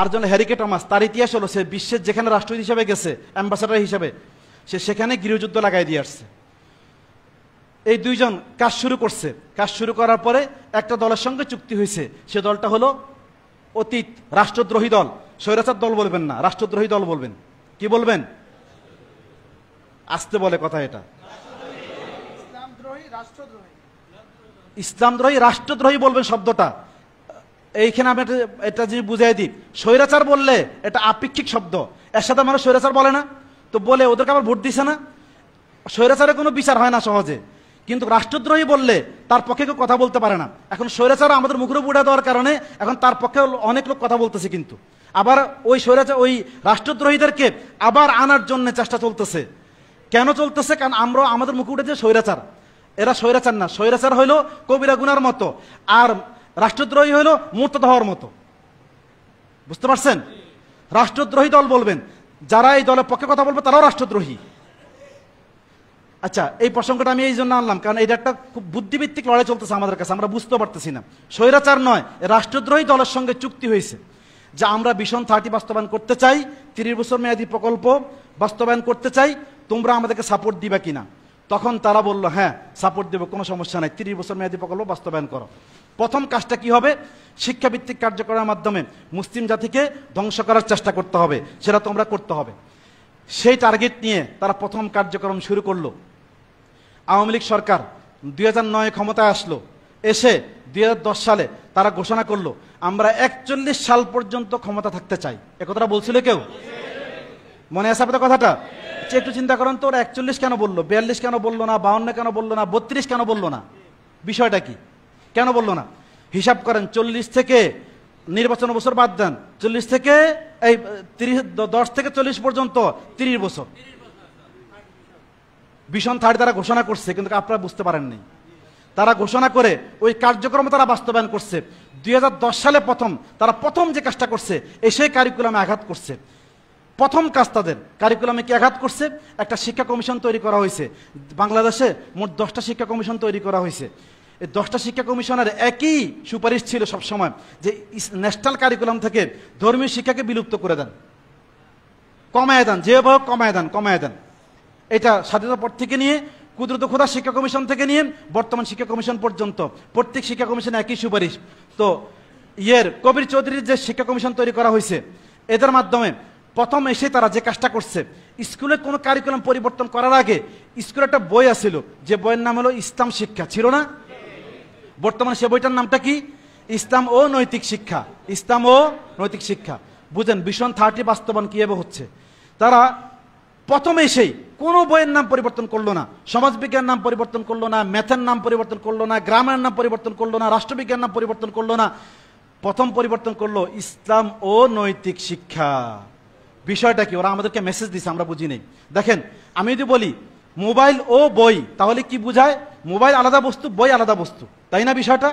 আর জন হ্যারিকে Thomas, তার ইতিহাস হলো সে বিশ্বের যেখানে রাষ্ট্রদূত হিসেবে গেছে, অ্যাম্বাসাডার হিসেবে, সে সেখানে গৃহযুদ্ধ লাগাই দিয়ে আসছে। এই দুইজন কাজ শুরু করছে, কাজ শুরু করার পরে একটা দলের সঙ্গে চুক্তি হয়েছে, সে দলটা হলো অতীত রাষ্ট্রদ্রোহী দল। স্বৈরাচার দল বলবেন না, রাষ্ট্রদ্রোহী দল বলবেন। কি বলবেন? আসতে বলে কথা এটা, ইসলামদ্রোহী রাষ্ট্রদ্রোহী বলবেন শব্দটা। এইখানে আমি এটা যদি বুঝাই দিই, স্বৈরাচার বললে এটা আপেক্ষিক শব্দ, এর সাথে মানুষ স্বৈরাচার বলে না, তো বলে ওদেরকে আবার ভোট দিছে না, স্বৈরাচারের কোনো বিচার হয় না সহজে। কিন্তু রাষ্ট্রদ্রোহী বললে তার পক্ষে কেউ কথা বলতে পারে না। এখন স্বৈরাচার আমাদের মুখের উপর উঠে দেওয়ার কারণে এখন তার পক্ষে অনেক লোক কথা বলতেছে, কিন্তু আবার ওই স্বৈরাচার ওই রাষ্ট্রদ্রোহীদেরকে আবার আনার জন্য চেষ্টা চলতেছে। কেন চলতেছে? কারণ আমরা আমাদের মুখে উঠেছে স্বৈরাচার, এরা স্বৈরাচার না, স্বৈরাচার হইল কবিরা গুনার মতো, আর রাষ্ট্রদ্রোহী হইল মুরতাদ হওয়ার মতো। বুঝতে পারছেন? রাষ্ট্রদ্রোহী দল বলবেন, যারা এই দলের পক্ষে কথা বলবে তারাও রাষ্ট্রদ্রোহী। আচ্ছা, এই প্রসঙ্গটা আমি এই জন্য আনলাম কারণ এটা একটা খুব বুদ্ধিভিত্তিক লড়াই চলতেছে আমাদের কাছে, আমরা বুঝতে পারতেছি না। স্বৈরাচার নয়, রাষ্ট্রদ্রোহী দলের সঙ্গে চুক্তি হয়েছে যে আমরা ভিশন 30 বাস্তবায়ন করতে চাই, 30 বছর মেয়াদী প্রকল্প বাস্তবায়ন করতে চাই, তোমরা আমাদেরকে সাপোর্ট দিবা কিনা। তখন তারা বলল হ্যাঁ সাপোর্ট দেবো, কোনো সমস্যা নাই, 30 বছর মেয়াদী প্রকল্প বাস্তবায়ন করো। প্রথম কাজটা কি হবে? শিক্ষাভিত্তিক কার্যক্রমের মাধ্যমে মুসলিম জাতিকে ধ্বংস করার চেষ্টা করতে হবে, সেটা তোমরা করতে হবে। সেই টার্গেট নিয়ে তারা প্রথম কার্যক্রম শুরু করলো। আওয়ামী লীগ সরকার 2009 ক্ষমতায় আসলো, এসে 2010 সালে তারা ঘোষণা করলো আমরা 41 সাল পর্যন্ত ক্ষমতা থাকতে চাই। এ কথাটা বলছিল কেউ? মনে আছে আপনাদের কথাটা? একটু চিন্তা করেন তো, ওরা 41 কেন বললো, 42 কেন বললো না, 52 কেন বললো না, 32 কেন বললো না? বিষয়টা কি? কেন বললো না? হিসাব করেন, 40 থেকে নির্বাচন বছর বাদ দেন, 40 থেকে এই 10 থেকে 40 পর্যন্ত 30 বছর ভিশন 30 তারা ঘোষণা করছে, কিন্তু আপনারা বুঝতে পারেননি। তারা ঘোষণা করে ওই কার্যক্রম তারা বাস্তবায়ন করছে। 2010 সালে তারা প্রথম যে কাজটা করছে, এসে কারিকুলামে আঘাত করছে। প্রথম কাজ তাদের কারিকুলামে কি আঘাত করছে? একটা শিক্ষা কমিশন তৈরি করা হয়েছে। বাংলাদেশে মোট 10টা শিক্ষা কমিশন তৈরি করা হয়েছে। এই 10টা শিক্ষা কমিশনের একই সুপারিশ ছিল সবসময় যে ন্যাশনাল কারিকুলাম থেকে ধর্মীয় শিক্ষাকে বিলুপ্ত করে দেন, কমায় দেন, যেভাবে কমায় দেন। এটা স্বাধীনতার পর থেকে নিয়ে কুদরত খোদা শিক্ষা কমিশন থেকে নিয়ে বর্তমান শিক্ষা কমিশন পর্যন্ত প্রত্যেক শিক্ষা কমিশনে একই সুপারিশ। তো কবির চৌধুরীর যে শিক্ষা কমিশন তৈরি করা হয়েছে, এদের মাধ্যমে প্রথম এসে তারা যে কাজটা করছে, স্কুলে কোনো কারিকুলাম পরিবর্তন করার আগে স্কুলে একটা বই আছিল, যে বইয়ের নাম হলো ইসলাম শিক্ষা, ছিল না? বর্তমানে সে বইটার নামটা কি? ইসলাম ও নৈতিক শিক্ষা। ইসলাম ও নৈতিক শিক্ষা। বুঝেন ভিশন 30 বাস্তবায়ন কিভাবে হচ্ছে। তারা প্রথমে এসেই কোনো বইয়ের নাম পরিবর্তন করলো না, সমাজবিজ্ঞান নাম পরিবর্তন করলো না, ম্যাথের নাম পরিবর্তন করলো না, গ্রামের নাম পরিবর্তন করলো না, রাষ্ট্রবিজ্ঞান নাম পরিবর্তন করলো না। প্রথম পরিবর্তন করলো ইসলাম ও নৈতিক শিক্ষা। বিষয়টা কি? ওরা আমাদেরকে মেসেজ দিছে, আমরা বুঝি নেই। দেখেন, আমি যদি বলি মোবাইল ও বই, তাহলে কি বুঝায়? মোবাইল আলাদা বস্তু, বই আলাদা বস্তু, তাই না? বিষয়টা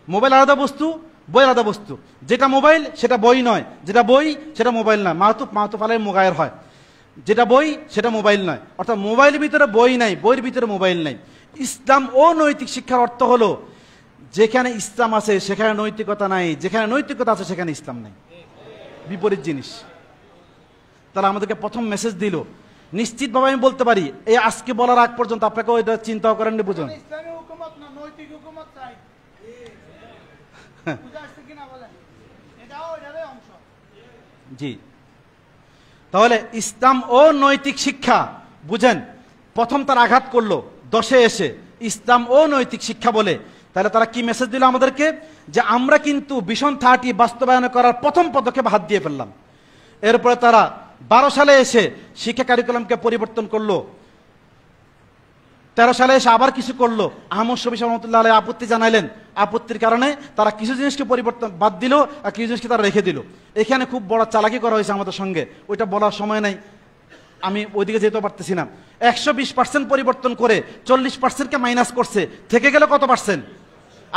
মোবাইল আলাদা বস্তু, বই আলাদা বস্তু। যেটা মোবাইল সেটা বই নয়, যেটা বই সেটা মোবাইল নয়। মাহাতুফ আলাই মোগায়ের হয়, যেটা বই সেটা মোবাইল নয়। অর্থাৎ মোবাইলের ভিতরে বই নাই, বইয়ের ভিতরে মোবাইল নাই। ইসলাম ও নৈতিক শিক্ষার অর্থ হলো যেখানে ইসলাম আছে সেখানে নৈতিকতা নাই, যেখানে নৈতিকতা আছে সেখানে ইসলাম নাই, বিপরীত জিনিস। তারা আমাদেরকে প্রথম মেসেজ দিল। নিশ্চিতভাবে আমি বলতে পারি, এই আজকে বলার আগ পর্যন্ত আপনাকে ওইটা চিন্তাও করেন, বুঝুন। জি, তাহলে ইসলাম ও নৈতিক শিক্ষা বুঝেন। প্রথম তার আঘাত করলো 10-এ এসে ইসলাম ও নৈতিক শিক্ষা বলে। তাহলে তারা কি মেসেজ দিল আমাদেরকে? যে আমরা কিন্তু ভিশন 30 বাস্তবায়ন করার প্রথম পদক্ষেপ হাত দিয়ে ফেললাম। এরপরে তারা 12 সালে এসে শিক্ষা কারিকুলামকে পরিবর্তন করলো। 13 সালে এসে আবার কিছু করলো। আহমদ শফী রহমতুল্লাহ আলাইহি আপত্তি জানাইলেন, আপত্তির কারণে তারা কিছু জিনিসকে পরিবর্তন বাদ দিল আর কিছু জিনিসকে তারা রেখে দিল। এখানে খুব বড় চালাকি করা হয়েছে আমাদের সঙ্গে, ওইটা বলার সময় নাই, আমি ওইদিকে যেতে পারতেছি না। 120% পরিবর্তন করে 40%কে মাইনাস করছে, থেকে গেল কত পার্সেন্ট?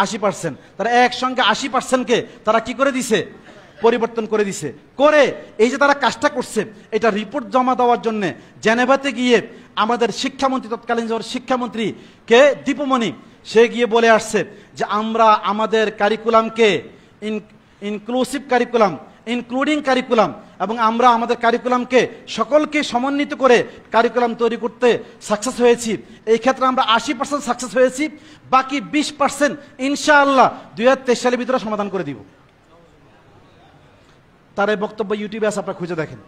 80%। তারা একসঙ্গে 80%কে তারা কি করে দিছে? পরিবর্তন করে দিছে। করে এই যে তারা কাজটা করছে, এটা রিপোর্ট জমা দেওয়ার জন্য জেনেভাতে গিয়ে আমাদের শিক্ষামন্ত্রী, তৎকালীন শিক্ষামন্ত্রী কে দীপুমণি, সে গিয়ে বলে আসছে যে আমরা আমাদের কারিকুলামকে ইনক্লুসিভ কারিকুলাম, ইনক্লুডিং কারিকুলাম, এবং আমরা আমাদের কারিকুলামকে সকলকে সমন্বিত করে কারিকুলাম তৈরি করতে সাকসেস হয়েছি। এই ক্ষেত্রে আমরা 80% সাকসেস হয়েছি, বাকি 20% ইনশাআল্লাহ 2023 সালের ভিতরে সমাধান করে দিব। তার এই বক্তব্য ইউটিউবে আছে, আপনারা খুঁজে দেখেন।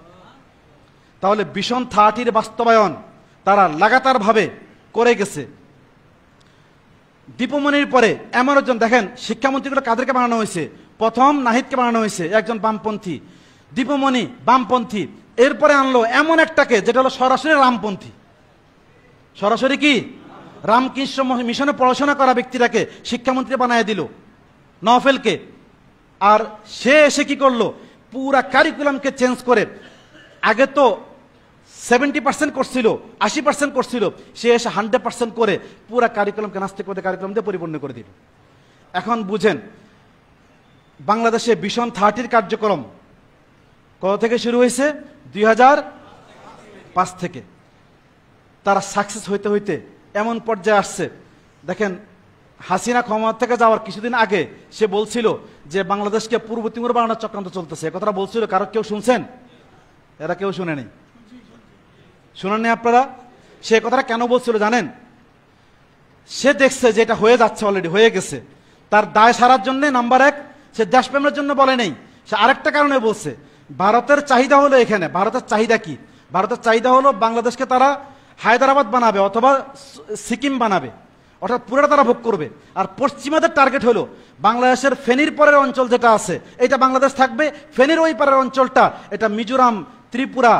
তাহলে ভিশন 30 বাস্তবায়ন তারা লাগাতারভাবে করে গেছে। দীপুমণির পরে এমন একজন, দেখেন শিক্ষামন্ত্রীগুলো কাদেরকে বানানো হয়েছে, প্রথম নাহিদকে বানানো হয়েছে, একজন বামপন্থী, দীপুমণি বামপন্থী, এরপরে আনলো এমন একটাকে যেটা হলো সরাসরি রামপন্থী। সরাসরি কি রামকৃষ্ণ মিশনে পড়াশোনা করা ব্যক্তিটাকে শিক্ষামন্ত্রী বানায় দিল, নওফেলকে। আর সে এসে কি করলো, পুরা কারিকুলামকে চেঞ্জ করে, আগে তো 70% করছিল, 80% করছিল, সে এসে 100% করে পুরা কারিকুলামকে নাস্তিকবাদী কারিকুলাম দিয়ে পরিপূর্ণ করে দিল। এখন বুঝেন বাংলাদেশে ভিশন 30 কার্যক্রম কত থেকে শুরু হয়েছে, 2005 থেকে। তারা সাকসেস হইতে হইতে এমন পর্যায়ে আসছে। দেখেন হাসিনা ক্ষমতা থেকে যাওয়ার কিছুদিন আগে সে বলছিল যে বাংলাদেশকে পূর্ব তিমুর বানানোর চক্রান্ত চলতেছে, এ কথাটা বলছিল। কারো কেউ শুনছেন? এরা কেউ শুনেনি, শুনেননি আপনারা? সে কথাটা কেন বলছিল জানেন? সে দেখছে যে এটা হয়ে যাচ্ছে, অলরেডি হয়ে গেছে। তার দায় সারার জন্য নাম্বার 1 সে দেশপ্রেমের জন্য বলে নেই, সে আরেকটা কারণে বলছে। ভারতের চাহিদা হলো এখানে, ভারতের চাহিদা কি? ভারতের চাহিদা হলো বাংলাদেশকে তারা হায়দ্রাবাদ বানাবে অথবা সিকিম বানাবে, অর্থাৎ পুরোটা তারা ভোগ করবে। আর পশ্চিমাদের টার্গেট হলো বাংলাদেশের ফেনীর পরের অঞ্চল যেটা আছে এটা বাংলাদেশ থাকবে, ফেনীর ওই পারের অঞ্চলটা এটা মিজোরাম, ত্রিপুরা,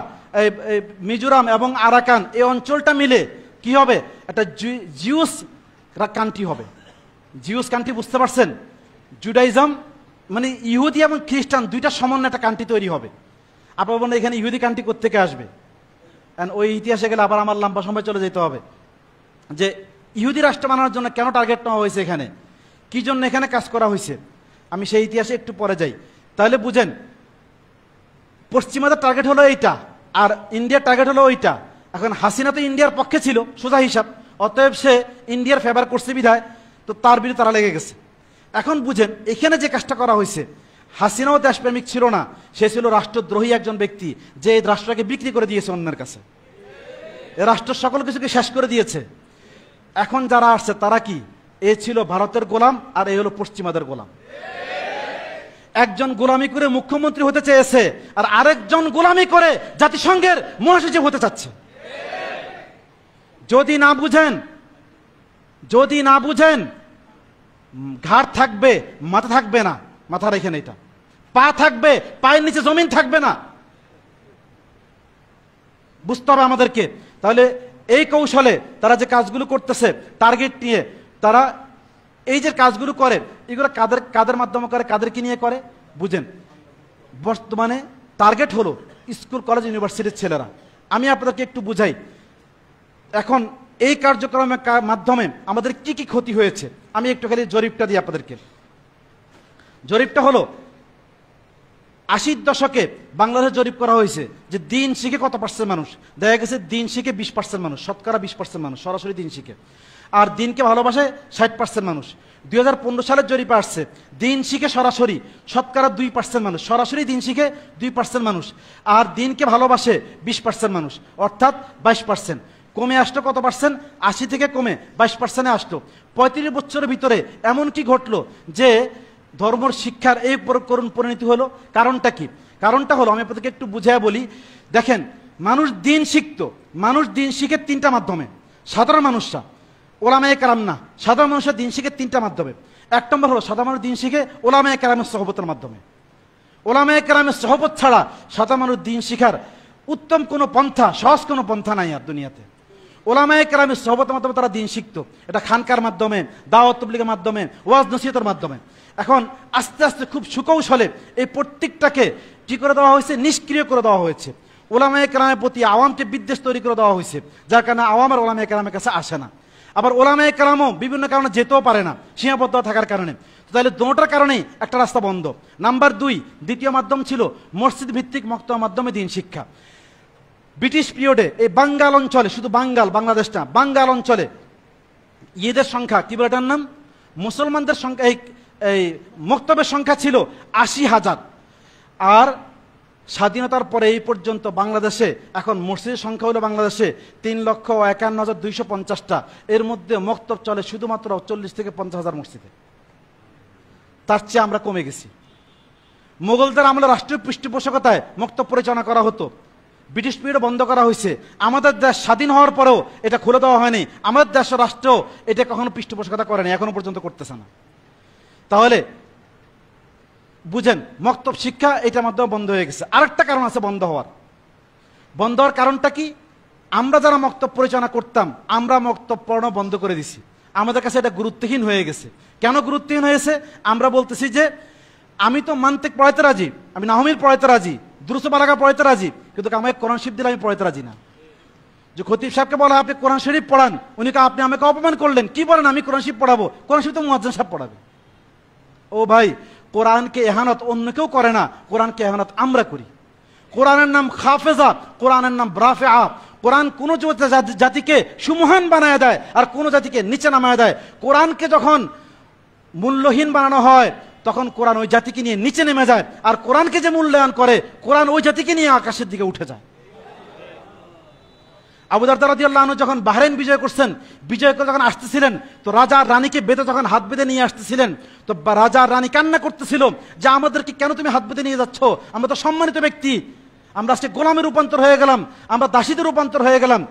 মিজোরাম এবং আরাকান, এই অঞ্চলটা মিলে কি হবে, একটা জিউস কান্ট্রি হবে। জিউস কান্ট্রি বুঝতে পারছেন? জুডাইজম মানে ইহুদি এবং খ্রিস্টান দুইটা সমন্বয়ে একটা কান্ট্রি তৈরি হবে। আপনার বলেন এখানে ইহুদি কান্ট্রি কোত্থেকে আসবে? ওই ইতিহাসে গেলে আবার আমার লম্বা সময় চলে যেতে হবে যে ইহুদি রাষ্ট্র বানানোর জন্য কেন টার্গেট নেওয়া হয়েছে, এখানে কি জন্য এখানে কাজ করা হয়েছে। আমি সেই ইতিহাসে একটু পরে যাই। তাহলে বুঝেন পশ্চিমাদের টার্গেট হলো এইটা, আর ইন্ডিয়ার টার্গেট হলো ওইটা। এখন হাসিনা তো ইন্ডিয়ার পক্ষে ছিল সোজা হিসাব, অতএব সে ইন্ডিয়ার ফেভার করছে বিধায় তো তার বিরুদ্ধে তারা লেগে গেছে। এখন বুঝেন এখানে যে কাজটা করা হয়েছে, হাসিনাও দেশপ্রেমিক ছিল না, সে ছিল রাষ্ট্রদ্রোহী একজন ব্যক্তি, যে এই রাষ্ট্রকে বিক্রি করে দিয়েছে অন্যের কাছে, এ রাষ্ট্র সকল কিছুকে শেষ করে দিয়েছে। এখন যারা আসছে তারা কি, এ ছিল ভারতের গোলাম আর এ হলো পশ্চিমাদের গোলাম। একজন গোলামি করে মুখ্যমন্ত্রী হতে চেয়েছে আর আরেকজন গোলামি করে জাতিসংঘের মহাসচিব হতে চাচ্ছে। যদি না বুঝেন ঘাট থাকবে মাথা থাকবে না, মাথার এখানে এটা পা থাকবে, পায়ের নিচে জমিন থাকবে না, বুঝতে হবে আমাদেরকে। তাহলে এই কৌশলে তারা যে কাজগুলো করতেছে টার্গেট নিয়ে, তারা এই যে কাজগুলো করে এগুলো কাদের মাধ্যমে করে, কাদেরকে নিয়ে করে বুঝেন। বর্তমানে টার্গেট হলো স্কুল কলেজ ইউনিভার্সিটির ছেলেরা। আমি আপনাদেরকে একটু বুঝাই এখন এই কার্যক্রমের মাধ্যমে আমাদের কি কি ক্ষতি হয়েছে। আমি একটু খালি জরিপটা দিই আপনাদেরকে। জরিপটা হলো 80 দশকে বাংলাদেশে জরিপ করা হয়েছে যে দিন শিখে কত % মানুষ, দেখা গেছে দিন শিখে 20% মানুষ, শতকরা 20% মানুষ সরাসরি দিন শিখে, আর দিনকে ভালোবাসে 60% মানুষ। 2015 সালের জরিপে আসছে দিন শিখে সরাসরি শতকরা 2% মানুষ, সরাসরি দিন শিখে 2% মানুষ, আর দিনকে ভালোবাসে 20% মানুষ, অর্থাৎ 22%। কমে আসলো কত %? 80 থেকে কমে 22%-এ আসলো। 35 বছরের ভিতরে এমন কি ঘটলো যে ধর্মের শিক্ষার এই করুণ পরিণতি হলো? কারণটা কি? কারণটা হলো আমি আপনাদেরকে একটু বুঝাইয়া বলি। দেখেন মানুষ দিন শিখে 3টা মাধ্যমে। সাধারণ মানুষরা, ওলামায়ে কেরাম না, সাধারণ মানুষের দিন শিখে 3টা মাধ্যমে। 1 নম্বর হলো সাধারণ মানুষ দিন শিখে ওলামায়ে কেরামের সহবতের মাধ্যমে। ওলামায়ে কেরামের সহবত ছাড়া সাধারণ মানুষ দিন শিখার উত্তম কোনো পন্থা, সহজ কোনো পন্থা নাই আর দুনিয়াতে। ওলামায়ে কেরামের সহবতের মাধ্যমে তারা দিন শিখতো, এটা খানকার মাধ্যমে, দাওয়াত তাবলীগের মাধ্যমে, ওয়াজ নসিহতের মাধ্যমে। এখন আস্তে আস্তে খুব সুকৌশলে এই প্রত্যেকটাকে কি করে দেওয়া হয়েছে? নিষ্ক্রিয় করে দেওয়া হয়েছে। ওলামায়ে কেরামের প্রতি আওয়ামকে বিদ্বেষ তৈরি করে দেওয়া হয়েছে, যার কারণে আওয়াম আর ওলামায়ে কেরামের কাছে আসে না। আবার ওলামায়ে কেরামও বিভিন্ন কারণে যেতেও পারে না, সীমাবদ্ধ থাকার কারণে। তাহলে দুটোর কারণেই একটা রাস্তা বন্ধ। নাম্বার 2, দ্বিতীয় মাধ্যম ছিল মসজিদ ভিত্তিক মক্তবের মাধ্যমে দিন শিক্ষা। ব্রিটিশ পিরিয়ডে এই বাঙ্গাল অঞ্চলে, শুধু বাংলাদেশ না, বাঙ্গাল অঞ্চলে ঈদের সংখ্যা কি বলে এটার নাম, মুসলমানদের সংখ্যা, এই মক্তবের সংখ্যা ছিল 80,000। আর স্বাধীনতার পরে এই পর্যন্ত বাংলাদেশে এখন মসজিদের সংখ্যা হলো বাংলাদেশে 3,51,250টা, এর মধ্যে মক্তব চলে শুধুমাত্র 40 থেকে 50,000 মসজিদে। তার চেয়ে আমরা কমে গেছি। মোগলদের আমলে রাষ্ট্রীয় পৃষ্ঠপোষকতায় মক্তব পরিচালনা করা হতো, ব্রিটিশ পিরিয়ডে বন্ধ করা হয়েছে। আমাদের দেশ স্বাধীন হওয়ার পরেও এটা খুলে দেওয়া হয়নি, আমাদের দেশ রাষ্ট্র এটা কখনো পৃষ্ঠপোষকতা করেনি, এখনো পর্যন্ত করতেছে না। তাহলে বুঝেন মক্তব শিক্ষা এটার মাধ্যমে বন্ধ হয়ে গেছে। আরেকটা কারণ আছে বন্ধ হওয়ার কারণটা কি? আমরা যারা মক্তব পরিচালনা করতাম, আমরা মক্তব পড়ানো বন্ধ করে দিছি। আমাদের কাছে এটা গুরুত্বহীন হয়ে গেছে। কেন গুরুত্বহীন হয়েছে? আমরা বলতেছি যে আমি তো মান্তিক পড়াইতে রাজি, আমি নাহমিল পড়াইতে রাজি, দুরুস বালাগা পড়াইতে রাজি, কিন্তু আমাকে কোরআন শরীফ দিলে আমি পড়াইতে রাজি না। যে খতিব সাহেবকে বলা আপনি কোরআন শরীফ পড়ান, উনি আপনি আমাকে অপমান করলেন, কি বলেন আমি কোরআন শরীফ পড়াবো? কোরআন শরীফ তো মুয়াজ্জিন সাহেব পড়াবে। ও ভাই, কোরআনকে এহানত অন্য কেউ করে না, কোরআনকে এহানত আমরা করি। কোরআনের নাম হাফেজা, কোরআনের নাম রাফেআ। কোরআন কোন জাতিকে সুমহান বানায় দেয় আর কোন জাতিকে নিচে নামায় দেয়। কোরআনকে যখন মূল্যহীন বানানো হয় তখন কোরআন ওই জাতিকে নিয়ে নিচে নেমে যায়, আর কোরআনকে যে মূল্যায়ন করে কোরআন ওই জাতিকে নিয়ে আকাশের দিকে উঠে যায়। আবু দারদা রাদিয়াল্লাহু আনহু যখন বাহরাইন বিজয় করছেন, বিজয় করে যখন আসতেছিলেন, তো রাজা আর রানীকে বেঁধে যখন হাত বেঁধে নিয়ে আসতেছিলেন, তো রাজা আর রানী কান্না করতেছিল যে আমাদেরকে কেন তুমি হাত বেঁধে নিয়ে যাচ্ছ? আমরা তো সম্মানিত ব্যক্তি, আমরা আজকে গোলামে রূপান্তর হয়ে গেলাম, আমরা দাসীতে রূপান্তর হয়ে গেলাম।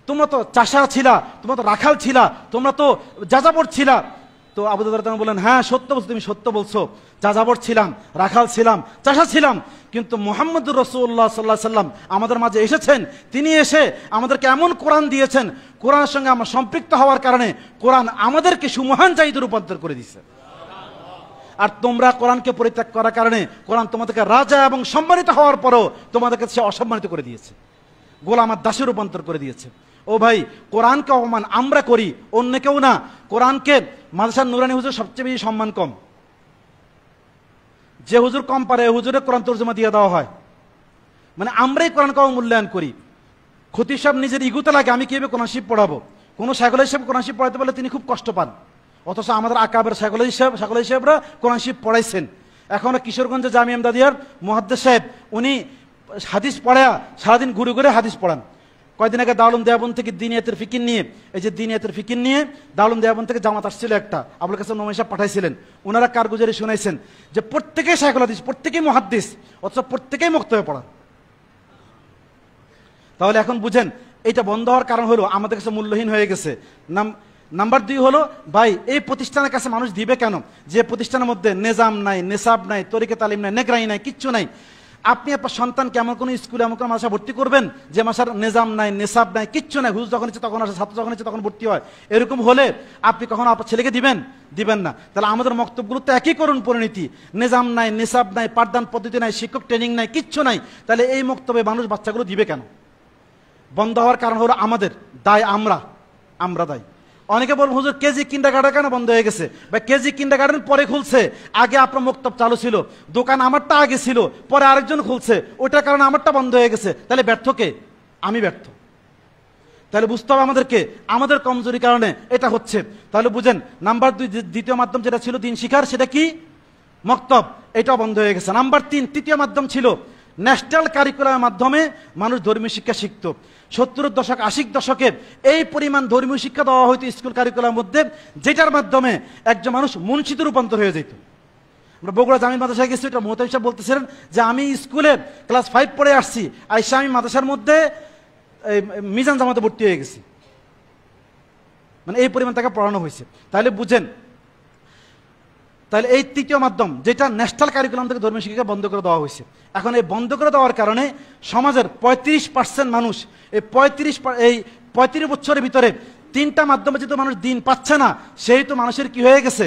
তোমরা তো চাষা ছিলা, তোমরা তো রাখাল ছিলা, তোমরা তো যাযাবর ছিলা। তো আবু দারদা বললেন, হ্যাঁ সত্য বলছো, তুমি সত্য বলছো, যাযাবর ছিলাম, রাখাল ছিলাম, চাষা ছিলাম, কিন্তু মুহাম্মদুর রাসূলুল্লাহ সাল্লাল্লাহু আলাইহি ওয়াসাল্লাম আমাদের মাঝে এসেছেন। তিনি এসে আমাদেরকে এমন কোরআন দিয়েছেন, কোরআনের সঙ্গে আমরা সম্পৃক্ত হওয়ার কারণে কোরআন আমাদেরকে সুমহান জাতিতে রূপান্তর করে দিয়েছে। আর তোমরা কোরআনকে পরিত্যাগ করার কারণে কোরআন তোমাদেরকে রাজা এবং সম্মানিত হওয়ার পরও তোমাদেরকে সে অসম্মানিত করে দিয়েছে, গোলাম আর দাসে রূপান্তর করে দিয়েছে। ও ভাই, কোরআনকে অপমান আমরা করি, অন্য কেউ না। কোরআনকে মাদ্রাসার নুরানি হুজুর সবচেয়ে বেশি সম্মান কম, যে হুজুর কম পারে হুজুরের কোরআন তর্জমা দিয়ে দেওয়া হয়। মানে আমরাই কোরআনকে অমূল্যায়ন করি। খতিব সাহেব নিজের ইগুতে লাগে আমি কিভাবে কোরআন শরীফ পড়াবো। কোনো শায়খুল হিসেবে কোরআন শরীফ পড়াতে পারলে তিনি খুব কষ্ট পান, অথচ আমাদের আকাবের শায়খুল হিসেবরা কোরআন শরীফ পড়াইছেন। এখন কিশোরগঞ্জে জামিয়া ইমদাদিয়ার মুহাদ্দিস সাহেব, উনি হাদিস পড়া সারাদিন ঘুরে ঘুরে হাদিস পড়ান। কয়দিন আগে দারুল দেওবন্দ থেকে দিনিয়াতের ফিকির নিয়ে, এই যে দিনিয়াতের ফিকির নিয়ে দারুল দেওবন্দ থেকে জামাত আসছিল একটা, আবুল কাসেম নোমানী সাহেব পাঠাইছিলেন। ওনারা কারগুজারি শুনাইছেন যে প্রত্যেকেই শায়খুল হাদিস, প্রত্যেকেই মুহাদ্দিস, অথচ প্রত্যেকেই মুক্তবে পড়ান। তাহলে এখন বুঝেন এটা বন্ধ হওয়ার কারণ হলো আমাদের কাছে মূল্যহীন হয়ে গেছে। নাম্বার 2 হলো ভাই, এই প্রতিষ্ঠানের কাছে মানুষ দিবে কেন? যে প্রতিষ্ঠানের মধ্যে নিজাম নাই, নেশাব নাই, তরিকে তালিম নাই, নেগরানি নাই, কিচ্ছু নাই। আপনি আপনার সন্তানকে এমন কোনো স্কুলে এমন কোনো মাদ্রাসা ভর্তি করবেন যে মাসার নিজাম নাই, নেশাব নাই, কিচ্ছু নাই, হুজুর যখন ইচ্ছে তখন আসে, ছাত্র যখন ইচ্ছে তখন ভর্তি হয়, এরকম হলে আপনি কখনো আপনার ছেলেকে দিবেন না। তাহলে আমাদের মক্তবগুলো তো একই করুন পরিণতি, নিজাম নাই, নেশাব নাই, পাঠদান পদ্ধতি নাই, শিক্ষক ট্রেনিং নাই, কিচ্ছু নাই। তাহলে এই মক্তবে মানুষ বাচ্চাগুলো দিবে কেন? বন্ধ হওয়ার কারণ হলো আমাদের দায়, আমরা দায়। অনেকে বলবো হুজুর কেজি কিন্ডারগার্টেন কেন বন্ধ হয়ে গেছে? বা কেজি কিন্ডারগার্টেন পরে খুলছে, আগে আপনার মক্তব চালু ছিল, দোকান আমারটা আগে ছিল, পরে আরেকজন খুলছে, ওটার কারণে আমারটা বন্ধ হয়ে গেছে। তাহলে ব্যর্থ কে? আমি ব্যর্থ। তাহলে বুঝতে হবে আমাদেরকে আমাদের কমজোরি কারণে এটা হচ্ছে। তাহলে বুঝেন নাম্বার 2 দ্বিতীয় মাধ্যম যেটা ছিল দিন শিখার, সেটা কি? মক্তব, এটাও বন্ধ হয়ে গেছে। নাম্বার 3 তৃতীয় মাধ্যম ছিল ন্যাশনাল কারিকুলামের মাধ্যমে মানুষ ধর্মীয় শিক্ষা শিখত। 70-এর দশক 80-এর দশকে এই পরিমাণ ধর্মীয় শিক্ষা দেওয়া হয়তো স্কুল কারিকুলামের মধ্যে, যেটার মাধ্যমে একজন মানুষ মুন্সিতে রূপান্তর হয়ে যেত। আমরা বগুড়া জামিল মাদ্রাসায় গেছি, এটা মোহতামিম সাহেব বলতেছিলেন যে আমি স্কুলে ক্লাস 5 পড়ে আসছি, আইসা আমি মাদ্রাসার মধ্যে মিজান জামাতে ভর্তি হয়ে গেছি। মানে এই পরিমাণ তাকে পড়ানো হয়েছে। তাহলে বুঝেন, তাহলে এই তৃতীয় মাধ্যম যেটা ন্যাশনাল কারিকুলাম থেকে ধর্মীয় শিক্ষা বন্ধ করে দেওয়া হয়েছে। এখন এই বন্ধ করে দেওয়ার কারণে সমাজের 35% মানুষ এই 35 বছরের ভিতরে 3টা মাধ্যমে যেহেতু মানুষ দিন পাচ্ছে না, সেই তো মানুষের কি হয়ে গেছে,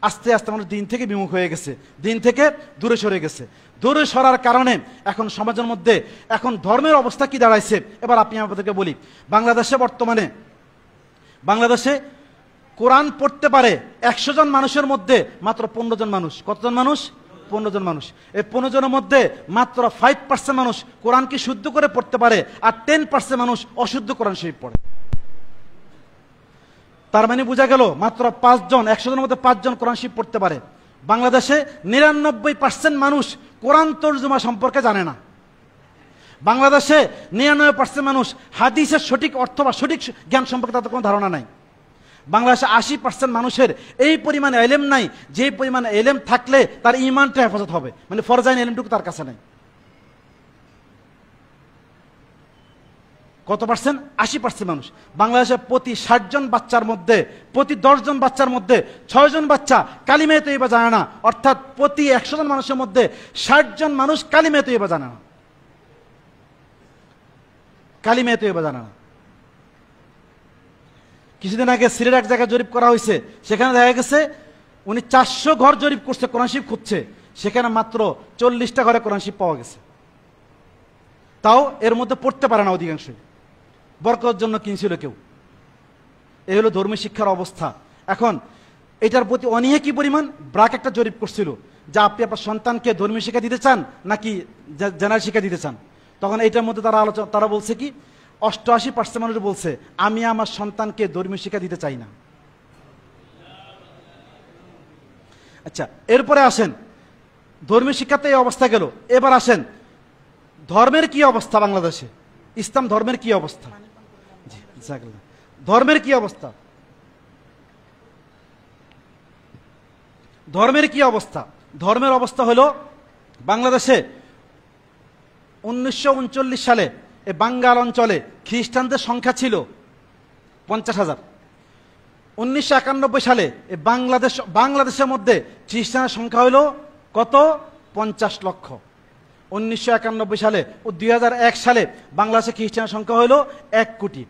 আস্তে আস্তে মানুষ দিন থেকে বিমুখ হয়ে গেছে, দিন থেকে দূরে সরে গেছে। দূরে সরার কারণে এখন সমাজের মধ্যে এখন ধর্মের অবস্থা কি দাঁড়াইছে। এবার আপনি আমাদেরকে বলি, বর্তমানে বাংলাদেশে কোরআন পড়তে পারে 100 জন মানুষের মধ্যে মাত্র 15 জন মানুষ। কতজন মানুষ? 15 জন মানুষ। এই 15 জনের মধ্যে মাত্র 5% মানুষ কোরআনকে শুদ্ধ করে পড়তে পারে, আর 10% মানুষ অশুদ্ধ কোরআন শরীফ পড়ে। তার মানে বোঝা গেল মাত্র 5 জন, 100 জনের মধ্যে 5 জন কোরআন শরীফ পড়তে পারে। বাংলাদেশে 99% মানুষ কোরআন তর্জমা সম্পর্কে জানে না। বাংলাদেশে 99% মানুষ হাদিসের সঠিক অর্থ বা সঠিক জ্ঞান সম্পর্কে তাদের কোনো ধারণা নাই। বাংলাদেশে 80% মানুষের এই পরিমাণ এলেম নাই, যে পরিমাণ এলেম থাকলে তার ঈমানটা হেফাজত হবে, মানে ফরজাইন এলেমটুকু তার কাছে নাই। কত পার্সেন্ট? 80% মানুষ। বাংলাদেশে প্রতি 60 জন বাচ্চার মধ্যে, প্রতি 10 জন বাচ্চার মধ্যে 6 জন বাচ্চা কালিমা তৈয়বা জানে না, অর্থাৎ প্রতি 100 জন মানুষের মধ্যে 60 জন মানুষ কালিমা তৈয়বা জানে না, কালিমা তৈয়বা জানে না। কিছুদিন আগে সিলেট এক জায়গায় জরিপ করা হয়েছে, সেখানে দেখা গেছে উনি 400 ঘর জরিপ করছে, কোরআন শরীফ খুঁজছে, সেখানে মাত্র 40টা ঘরে কোরআন শরীফ পাওয়া গেছে। তাও এর মধ্যে পড়তে পারে না অধিকাংশই, বরকতের জন্য কিনছিল কেউ। এই হলো ধর্মীয় শিক্ষার অবস্থা। এখন এটার প্রতি অনীহা কি পরিমাণ। ব্রাক একটা জরিপ করছিল যে আপনি আপনার সন্তানকে ধর্মীয় শিক্ষা দিতে চান নাকি জেনারেল শিক্ষা দিতে চান। তখন এইটার মধ্যে তারা বলছে কি, 88% মানুষ বলছে আমি আমার সন্তানকে ধর্মীয় শিক্ষা দিতে চাই না। আচ্ছা, এরপরে আসেন ধর্মীয় শিক্ষাতে এই অবস্থা গেল। এবার আসেন ধর্মের কি অবস্থা বাংলাদেশে, ইসলাম ধর্মের কি অবস্থা। ধর্মের কি অবস্থা, ধর্মের কি অবস্থা। ধর্মের অবস্থা হলো বাংলাদেশে 1939 সালে এই বাঙ্গাল অঞ্চলে খ্রিস্টানদের সংখ্যা ছিল 50,000। 1991 সালে এই বাংলাদেশের মধ্যে খ্রিস্টানের সংখ্যা হলো কত? 50 লক্ষ। 1991 সালে ও 2001 সালে বাংলাদেশে খ্রিস্টানের সংখ্যা হলো 1 কোটি।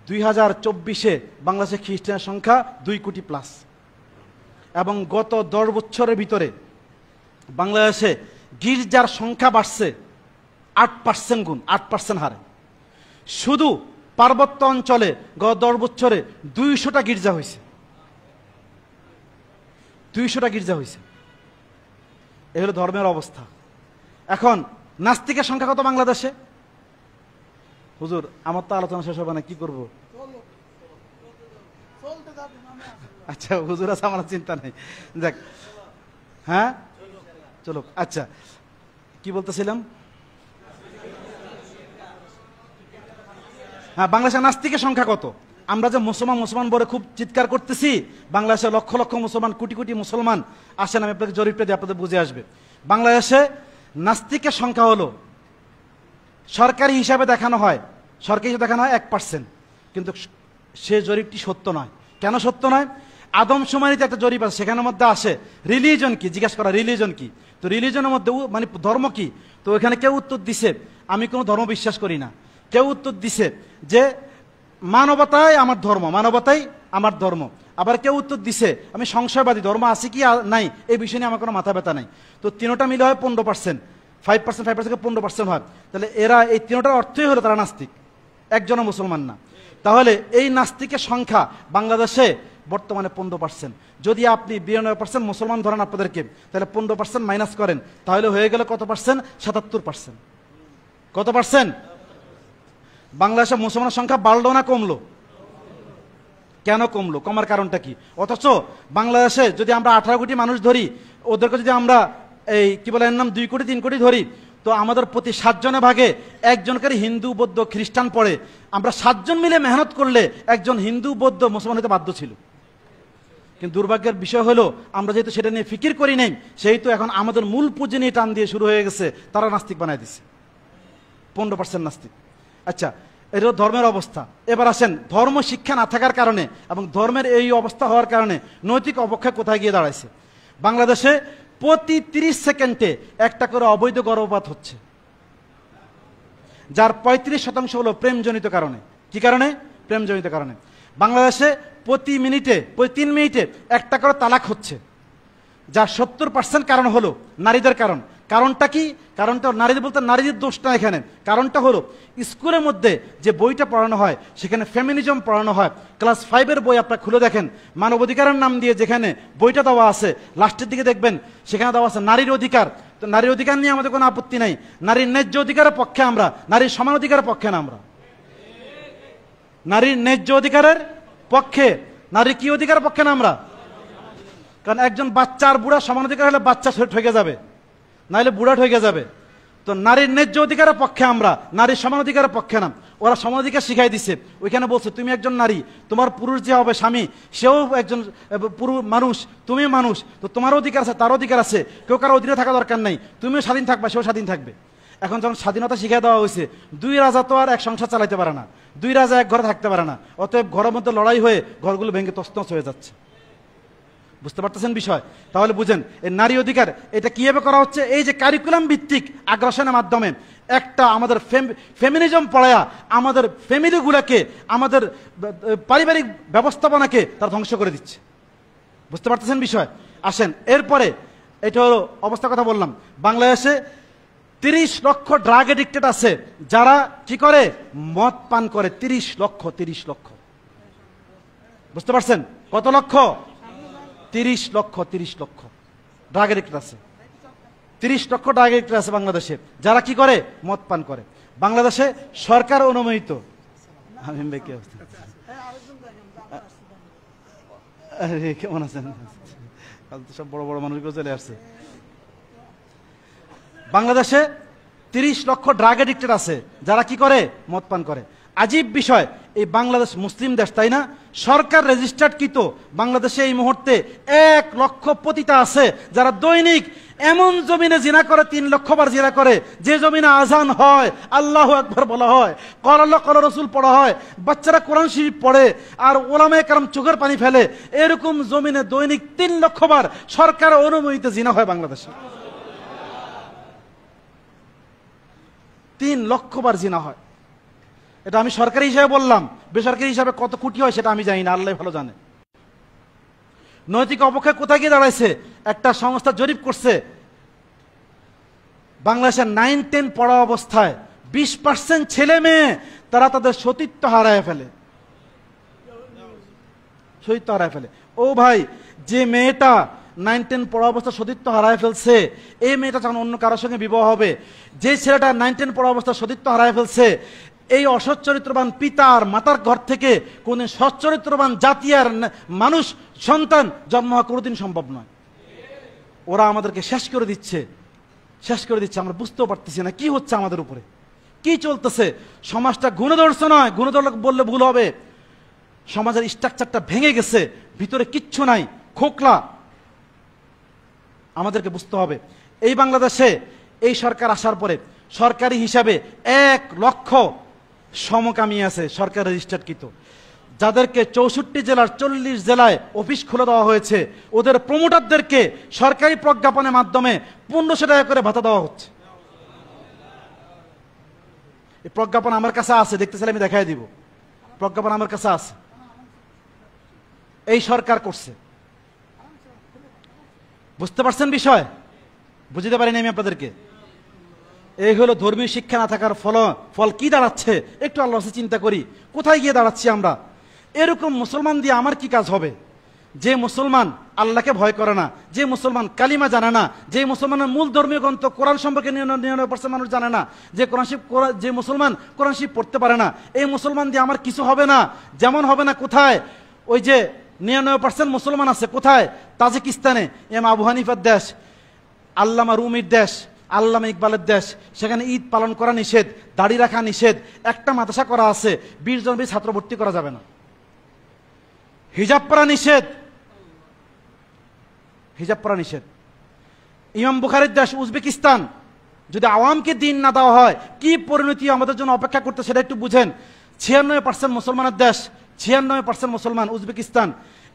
2024-এ বাংলাদেশে খ্রিস্টানের সংখ্যা 2 কোটি প্লাস। এবং গত 10 বছরের ভিতরে বাংলাদেশে গির্জার সংখ্যা বাড়ছে 8% গুণ, 8% হারে। শুধু পার্বত্য অঞ্চলে গত 10 বছরে 200টা গির্জা হয়েছে, 200টা গির্জা হয়েছে। এ হলো ধর্মের অবস্থা। এখন নাস্তিকের সংখ্যা কত বাংলাদেশে? হুজুর আমার তো আলোচনা শেষ হবে না, কি করব? আচ্ছা হুজুর আছে, আমার চিন্তা নেই, দেখ। হ্যাঁ চলো। আচ্ছা কি বলতেছিলাম? হ্যাঁ, বাংলাদেশের নাস্তিকের সংখ্যা কত? আমরা যে মুসলমান বলে খুব চিৎকার করতেছি, বাংলাদেশে লক্ষ লক্ষ মুসলমান, কোটি কোটি মুসলমান। আসেন আমি আপনাকে জরিপটা দিয়ে আপনাদের বুঝে আসবে। বাংলাদেশে নাস্তিকের সংখ্যা হলো, সরকারি হিসাবে দেখানো হয় 1%, কিন্তু সে জরিপটি সত্য নয়। কেন সত্য নয়? আদমশুমারিতে একটা জরিপ আছে, সেখানের মধ্যে আসে রিলিজন কি, জিজ্ঞাসা করা রিলিজন কি। তো রিলিজনের মধ্যে মানে ধর্ম কি, তো এখানে কেউ উত্তর দিছে আমি কোনো ধর্ম বিশ্বাস করি না, কেউ উত্তর দিছে যে মানবতাই আমার ধর্ম, মানবতাই আমার ধর্ম। আবার কেউ উত্তর দিছে আমি সংশয়বাদী, ধর্ম আছে কি নাই এই বিষয় নিয়ে আমার কোনো মাথা ব্যথা নাই। তো তিনটা মিলে হয় 15%, 5% 15% হয়। তাহলে এরা এই তিনটার অর্থই হলো তারা নাস্তিক, একজনও মুসলমান না। তাহলে এই নাস্তিকের সংখ্যা বাংলাদেশে বর্তমানে 15%। যদি আপনি 92% মুসলমান ধরেন আপনাদেরকে, তাহলে 15% মাইনাস করেন, তাহলে হয়ে গেল কত পার্সেন্ট? 77%। কত পার্সেন্ট? বাংলাদেশে মুসলমানের সংখ্যা বাড়লো না কমলো? কেন কমলো? কমার কারণটা কি? অথচ বাংলাদেশে যদি আমরা 18 কোটি মানুষ ধরি, ওদেরকে যদি আমরা এই কি বলে এর নাম 2 কোটি 3 কোটি ধরি, তো আমাদের প্রতি 7 জনের ভাগে একজন করে হিন্দু বৌদ্ধ খ্রিস্টান পড়ে। আমরা 7 জন মিলে মেহনত করলে একজন হিন্দু বৌদ্ধ মুসলমান হতে বাধ্য ছিল। কিন্তু দুর্ভাগ্যের বিষয় হলো আমরা যেহেতু সেটা নিয়ে ফিকির করি নাই, সেহেতু এখন আমাদের মূল পুঁজি নিয়ে টান দিয়ে শুরু হয়ে গেছে, তারা নাস্তিক বানায় দিচ্ছে, 15% নাস্তিক। আচ্ছা, এটা ধর্মের অবস্থা। এবার আসেন ধর্ম শিক্ষা না থাকার কারণে এবং ধর্মের এই অবস্থা হওয়ার কারণে নৈতিক অবক্ষয় কোথায় গিয়ে দাঁড়াইছে। বাংলাদেশে প্রতি 30 সেকেন্ডে একটা করে অবৈধ গর্ভপাত হচ্ছে, যার 35% হলো প্রেমজনিত কারণে। কি কারণে? প্রেমজনিত কারণে। বাংলাদেশে প্রতি 3 মিনিটে একটা করে তালাক হচ্ছে, যার 70% কারণ হলো নারীদের কারণ। কারণটা কি? কারণটা নারীদের বলতে নারীদের দোষ না এখানে। কারণটা হলো স্কুলের মধ্যে যে বইটা পড়ানো হয় সেখানে ফেমিনিজম পড়ানো হয়। ক্লাস 5-এর বই আপনারা খুলে দেখেন, মানবাধিকারের নাম দিয়ে যেখানে বইটা দেওয়া আছে লাস্টের দিকে দেখবেন সেখানে দেওয়া আছে নারীর অধিকার। তো নারীর অধিকার নিয়ে আমাদের কোনো আপত্তি নাই, নারীর ন্যায্য অধিকারের পক্ষে আমরা, নারীর সমান অধিকারের পক্ষে না আমরা। নারীর ন্যায্য অধিকারের পক্ষে, নারীর কি অধিকারের পক্ষে না আমরা। কারণ একজন বাচ্চা আর বুড়া সমান অধিকার হলে বাচ্চা ঠকে যাবে, নাহলে বুড়াট হয়ে যাবে। তো নারীর ন্যায্য অধিকারের পক্ষে আমরা, নারীর সমান অধিকারের পক্ষে না। ওরা সমান অধিকার শিখাই দিছে। ওইখানে বলছে তুমি একজন নারী, তোমার পুরুষ যে হবে স্বামী সেও একজন পুরুষ মানুষ, তুমি মানুষ, তো তোমারও অধিকার আছে তার অধিকার আছে, কেউ কারো অধীনে থাকা দরকার নাই, তুমিও স্বাধীন থাকবা সেও স্বাধীন থাকবে। এখন যখন স্বাধীনতা শিখিয়ে দেওয়া হয়েছে, দুই রাজা তো আর এক সংসার চালাইতে পারে না, দুই রাজা এক ঘরে থাকতে পারে না, অতএব ঘরের মধ্যে লড়াই হয়ে ঘরগুলো ভেঙে তছনছ হয়ে যাচ্ছে। বুঝতে পারতেছেন বিষয়? তাহলে বুঝেন এই নারী অধিকার এটা কিভাবে করা হচ্ছে। এই যে কারিকুলাম ভিত্তিক আগ্রাসনের মাধ্যমে একটা আমাদের ফেমিনিজম পড়ায়া আমাদের ফ্যামিলিগুলোকে, আমাদের পারিবারিক ব্যবস্থাপনাকে তারা ধ্বংস করে দিচ্ছে। বুঝতে পারতেছেন বিষয়? আসেন এরপরে, এটা হলো অবস্থার কথা বললাম। বাংলাদেশে 30 লক্ষ ড্রাগ এডিক্টেড আছে যারা কি করে, মদ পান করে। 30 লক্ষ, 30 লক্ষ। বুঝতে পারছেন? কত লক্ষ? 30 লক্ষ, 30 লক্ষ ড্রাগ এডিক্টেড আছে। 30 লক্ষ ড্রাগ এডিক্টেড আছে বাংলাদেশে, যারা কি করে, মদ পান করে। বাংলাদেশে সরকার অনুমোদিত, কেমন আছেন? সব বড় বড় মানুষগুলো চলে আসছে। বাংলাদেশে 30 লক্ষ ড্রাগ এডিক্টেড আছে যারা কি করে, মদ পান করে। আজীব বিষয়, এই বাংলাদেশ মুসলিম দেশ তাই না, সরকার রেজিস্টার্ড কৃত বাংলাদেশে এই মুহূর্তে 1 লক্ষ পতিতা আছে যারা দৈনিক এমন জমিনে জিনা করে, 3 লক্ষ বার জিনা করে, যে জমিনে আজান হয়, আল্লাহু আকবার বলা হয়, ক্বাল আল্লাহ ক্বাল রাসূল পড়া হয়, বাচ্চারা কোরআন শরীফ পড়ে, আর ওলামায়ে কেরাম চোখের পানি ফেলে, এরকম জমিনে দৈনিক 3 লক্ষ বার সরকার অনুমোদিত জিনা হয় বাংলাদেশে। 3 লক্ষ বার জিনা হয়। এটা আমি সরকারি হিসাবে বললাম, বেসরকারি হিসাবে কত কোটি হয় সেটা আমি জানি না, আল্লাহ ভালো জানে। নৈতিক অবক্ষয় কোথায় গিয়ে দাঁড়াইছে? একটা সংস্থা জরিপ করছে, বাংলাদেশের 9-10 পড়া অবস্থায় 20% ছেলে মেয়ে তারা তাদের সতীত্ব হারায় ফেলে। সতীত্ব হারায় ফেলে। ও ভাই, যে মেয়েটা 9-10 পড়া অবস্থা সতীত্ব হারায় ফেলছে, এই মেয়েটা যখন অন্য কারোর সঙ্গে বিবাহ হবে, যে ছেলেটা 9-10 পড়া অবস্থা সতীত্ব হারায় ফেলছে, এই অসৎ চরিত্রবান পিতার মাতার ঘর থেকে কোনদিন সৎ চরিত্রবান জাতি আর মানুষ সন্তান জন্ম হওয়া কোনোদিন সম্ভব নয়। ওরা আমাদেরকে শেষ করে দিচ্ছে, শেষ করে দিচ্ছে। আমরা বুঝতেও পারতেছি না কি হচ্ছে আমাদের উপরে, কি চলতেছে। সমাজটা গুণদর্শ নয়, গুণদর্শ বললে ভুল হবে, সমাজের স্ট্রাকচারটা ভেঙে গেছে, ভিতরে কিচ্ছু নাই, খোকলা। আমাদেরকে বুঝতে হবে এই বাংলাদেশে এই সরকার আসার পরে সরকারি হিসাবে 1 লক্ষ সমকামী আছে সরকার রেজিস্টার্ডকৃত, যাদেরকে 64 জেলার 40 জেলায় অফিস খুলে দেওয়া হয়েছে। ওদের প্রমোটারদেরকে সরকারি প্রজ্ঞাপনের মাধ্যমে 1500 টাকা করে ভাতা দেওয়া হচ্ছে। এই প্রজ্ঞাপন আমার কাছে আছে, দেখতে চাইলে আমি দেখাই দিব। প্রজ্ঞাপন আমার কাছে আছে, এই সরকার করছে। বুঝতে পারছেন বিষয়? বুঝতে পারিনি আমি আপনাদেরকে। এই হলো ধর্মীয় শিক্ষা না থাকার ফল কি দাঁড়াচ্ছে, একটু আল্লাহর কাছে চিন্তা করি, কোথায় গিয়ে দাঁড়াচ্ছি আমরা। এরকম মুসলমান দিয়ে আমার কি কাজ হবে? যে মুসলমান আল্লাহকে ভয় করে না, যে মুসলমান কালিমা জানে না, যে মুসলমানের মূল ধর্মীয় গ্রন্থ কোরআন সম্পর্কে 99% মানুষ জানে না, যে মুসলমান কোরআন শরীফ পড়তে পারে না, এই মুসলমান দিয়ে আমার কিছু হবে না। যেমন হবে না কোথায়? ওই যে 99% মুসলমান আছে কোথায়? তাজিকিস্তানে, আবু হানিফার দেশ, আল্লামা রুমির দেশ, আল্লামা ইকবালের দেশ। সেখানে ঈদ পালন করা নিষেধ, দাড়ি রাখা নিষেধ, একটা মাদ্রাসা করা আছে, 20 জন ছাত্র ভর্তি করা যাবে না, হিজাব পরা নিষেধ, হিজাব পরা নিষেধ। ইমাম বুখারীর দেশ উজবেকিস্তান, যদি আওয়ামকে দিন না দেওয়া হয় কি পরিণতি আমাদের জন্য অপেক্ষা করতে সেটা একটু বুঝেন। 96% মুসলমানের দেশ, 96% মুসলমান উজবেকিস্তান।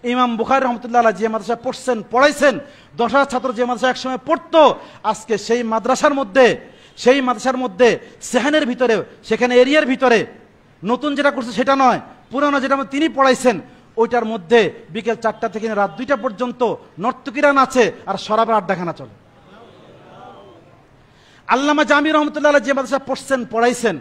ইমাম বুখারী রহমতুল্লাহ আলাইহি যে মাদ্রাসায় পড়ছেন, পড়াইছেন, 10,000 ছাত্র যে মাদ্রাসায় একসময় পড়তো, আজকে সেই মাদ্রাসার মধ্যে সেহানের ভিতরে, সেখানে এরিয়ার ভিতরে নতুন যেটা করছে সেটা নয়, পুরানো যেটা তিনি পড়াইছেন, ওইটার মধ্যে বিকেল 4টা থেকে রাত 2টা পর্যন্ত নর্তকীরা নাচে আর শরাবের আড্ডাখানা চলে। আল্লামা জামি রহমতুল্লাহ আলাইহি যে মাদ্রাসায় পড়ছেন, পড়াইছেন,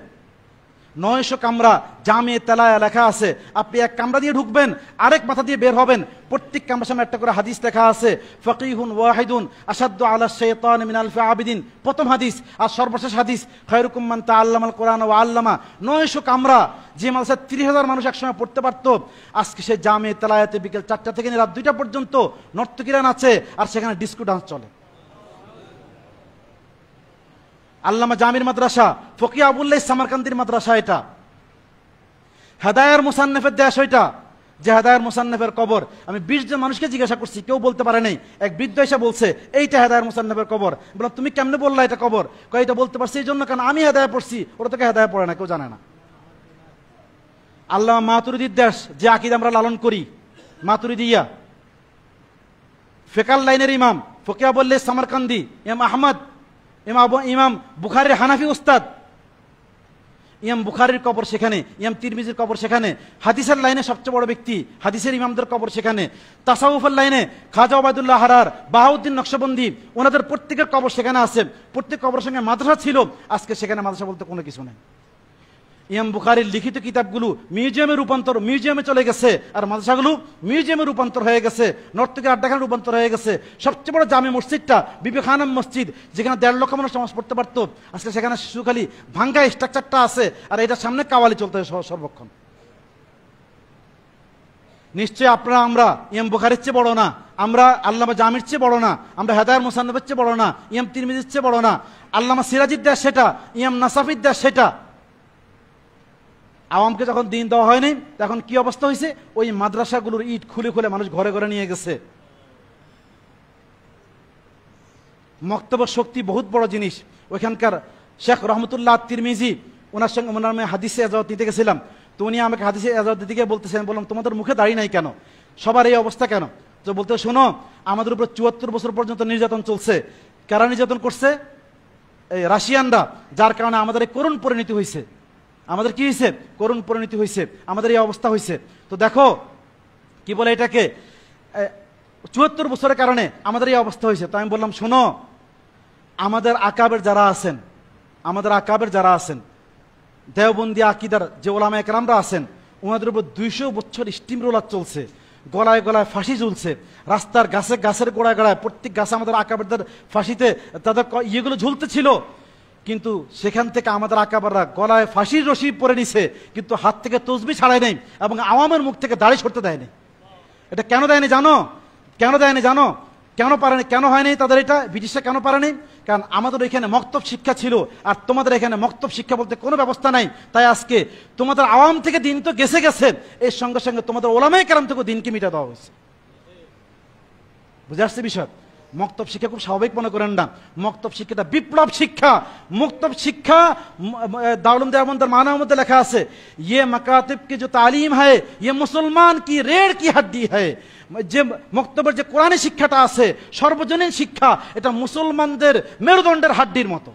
900 কামরা জামিয়ে তেলায়া লেখা আছে। আপনি এক কামরা দিয়ে ঢুকবেন, আরেক মাথা দিয়ে বের হবেন, প্রত্যেক কামরার সামনে একটা করে হাদিস লেখা আছে, ফাকিহুন ওয়াহিদুন আসাদ্দু আলা শাইতান মিন আলফি আবিদিন, প্রথম হাদিস। আর সর্বশেষ হাদিস, খায়রুকুম মান তাআল্লামাল কোরআন ওয়া আল্লামা। 900 কামরা, যে মাদ্রাসায় 30,000 মানুষ একসময় পড়তে পারতো, আজকে সেই জামিয়ে তেলায়াতে বিকেল 4টা থেকে রাত 2টা পর্যন্ত নর্তকীরা নাচে আর সেখানে ডিস্কো ডান্স চলে। আল্লামা জামির মাদ্রাসা, ফকিহ আবুল্লাহ সামারকান্দির মাদ্রাসা এটা। হেদায়ার মুসান্নেফের দেশ ওইটা, যে হেদায়ার মুসান্নেফের কবর। আমি 20 জন মানুষকে জিজ্ঞাসা করছি, কেউ বলতে পারে নাই। এক বৃদ্ধ এসে বলছে এইটা হেদায়ার মুসান্নেফের কবর। বললাম তুমি কেমনে বললা এটা কবর? কয় এটা বলতে পারছি এই জন্য কারণ আমি হেদায়া পড়ছি, ওরা তোকে হেদায়া পড়ে না, কেউ জানে না। আল্লামা মাতুরিদির দেশ, যে আকীদা আমরা লালন করি, মাতুরিদিয়া। ফিকাহ লাইনের ইমাম ফকিহ আবুল্লাহ সামারকান্দি, ইমাম আহমদ, ইমাম বুখারীর হানাফি উস্তাদ, ইমাম বুখারীর কবর সেখানে, ইমাম তিরমিজির কবর সেখানে। হাদিসের লাইনে সবচেয়ে বড় ব্যক্তি, হাদিসের ইমামদের কবর সেখানে। তাসাউফের লাইনে খাজা ওবায়দুল্লাহ হারার, বাহাউদ্দিন নকশবন্দি, ওনাদের প্রত্যেকের কবর সেখানে আছে। প্রত্যেক কবরের সঙ্গে মাদ্রাসা ছিল, আজকে সেখানে মাদ্রাসা বলতে কোনো কিছু নেই। ইমাম বুখারীর লিখিত কিতাবগুলো মিউজিয়ামে চলে গেছে, আর মাদ্রাসাগুলো মিউজিয়ামে রূপান্তর হয়ে গেছে, নর্তকীর আড্ডাখানে রূপান্তর হয়ে গেছে। সবচেয়ে বড় জামে মসজিদটা বিবি খানম মসজিদ, যেখানে 1.5 লক্ষ মানুষ নামাজ পড়তে পারতো, আজকে সেখানে শুধু খালি ভাঙ্গা স্ট্রাকচারটা আছে, আর এটার সামনে কাওয়ালি চলতে হয় সর্বক্ষণ। নিশ্চয়ই আপনারা আমরা ইমাম বুখারীর চেয়ে বড় না, আমরা আল্লামা জামির চেয়ে বড় না, আমরা হেদায়ার মুসান্নেফের চেয়ে বড় না, ইমাম তিরমিজির চেয়ে বড় না, আল্লামা সিরাজির দেশ সেটা, ইমাম নাসাফির দেশ সেটা। আওয়ামকে যখন দিন দেওয়া হয়নি, তখন কি অবস্থা হয়েছে? ওই মাদ্রাসাগুলোর ইট খুলে খুলে মানুষ ঘরে ঘরে নিয়ে গেছে। মক্তব্য শক্তি বহুত বড় জিনিস। ওইখানকার শেখ রহমতুল্লাহ তিরমিজি, ওনার সঙ্গে ওনার আমি হাদিসে এজাজত দিতে গেছিলাম, তো উনি আমাকে হাদিসে এজাজত দিতে গিয়ে বলতেছেন, বললাম তোমাদের মুখে দাঁড়িয়ে নাই কেন, সবার এই অবস্থা কেন? তো বলতে শোনো, আমাদের উপর 74 বছর পর্যন্ত নির্যাতন চলছে। কারা নির্যাতন করছে? এই রাশিয়ানরা, যার কারণে আমাদের এই করুণ পরিণতি হয়েছে। আমাদের কি হয়েছে? করুণ পরিণতি হয়েছে, আমাদের এই অবস্থা হয়েছে। তো দেখো কি বলে এটাকে, 74 বছরের কারণে আমাদের এই অবস্থা হয়েছে। তো আমি বললাম শোনো, আমাদের আকাবের যারা আছেন, দেওবন্দি আকীদার যে ওলামা একরামরা আছেন, ওনাদের উপর 200 বছর স্টিম রোলার চলছে, গলায় গলায় ফাঁসি ঝুলছে, রাস্তার গাছের গোড়ায় গোড়ায় প্রত্যেক গাছে আমাদের আকাবেরদের ফাঁসিতে তাদের ইয়েগুলো ঝুলতে ছিল। কিন্তু সেখান থেকে আমাদের আকাবাররা গলায় ফাঁসির রশি পরে নিছে, কিন্তু হাত থেকে তসবি ছাড়াই নেই, এবং আওয়ামের মুখ থেকে দাড়ি সরতে দেয়নি। এটা কেন দেয়নি জানো? কেন পারেনি? কেন হয়নি তাদের এটা? ব্রিটিশরা কেন পারেনি? কারণ আমাদের এখানে মক্তব শিক্ষা ছিল, আর তোমাদের এখানে মক্তব শিক্ষা বলতে কোনো ব্যবস্থা নাই। তাই আজকে তোমাদের আওয়াম থেকে দিন তো গেছে, এর সঙ্গে সঙ্গে তোমাদের ওলামায়ে কেরাম থেকে দিনকে মিটা দেওয়া হয়েছে। বুঝে আসছে বিষয়? মক্তব শিক্ষা খুব স্বাভাবিক মনে করেন না। মক্তব শিক্ষাটা বিপ্লব শিক্ষা। মক্তব শিক্ষা দারুল দেওবন্দের মানার মধ্যে লেখা আছে, ইয়ে মাকাতিব কি যে তালিম হয়, ইয়ে মুসলমান কি রেড় কি হাড্ডি হয়। যে মক্তবের যে কোরআনী শিক্ষাটা আছে, সর্বজনীন শিক্ষা, এটা মুসলমানদের মেরুদণ্ডের হাড্ডির মতো।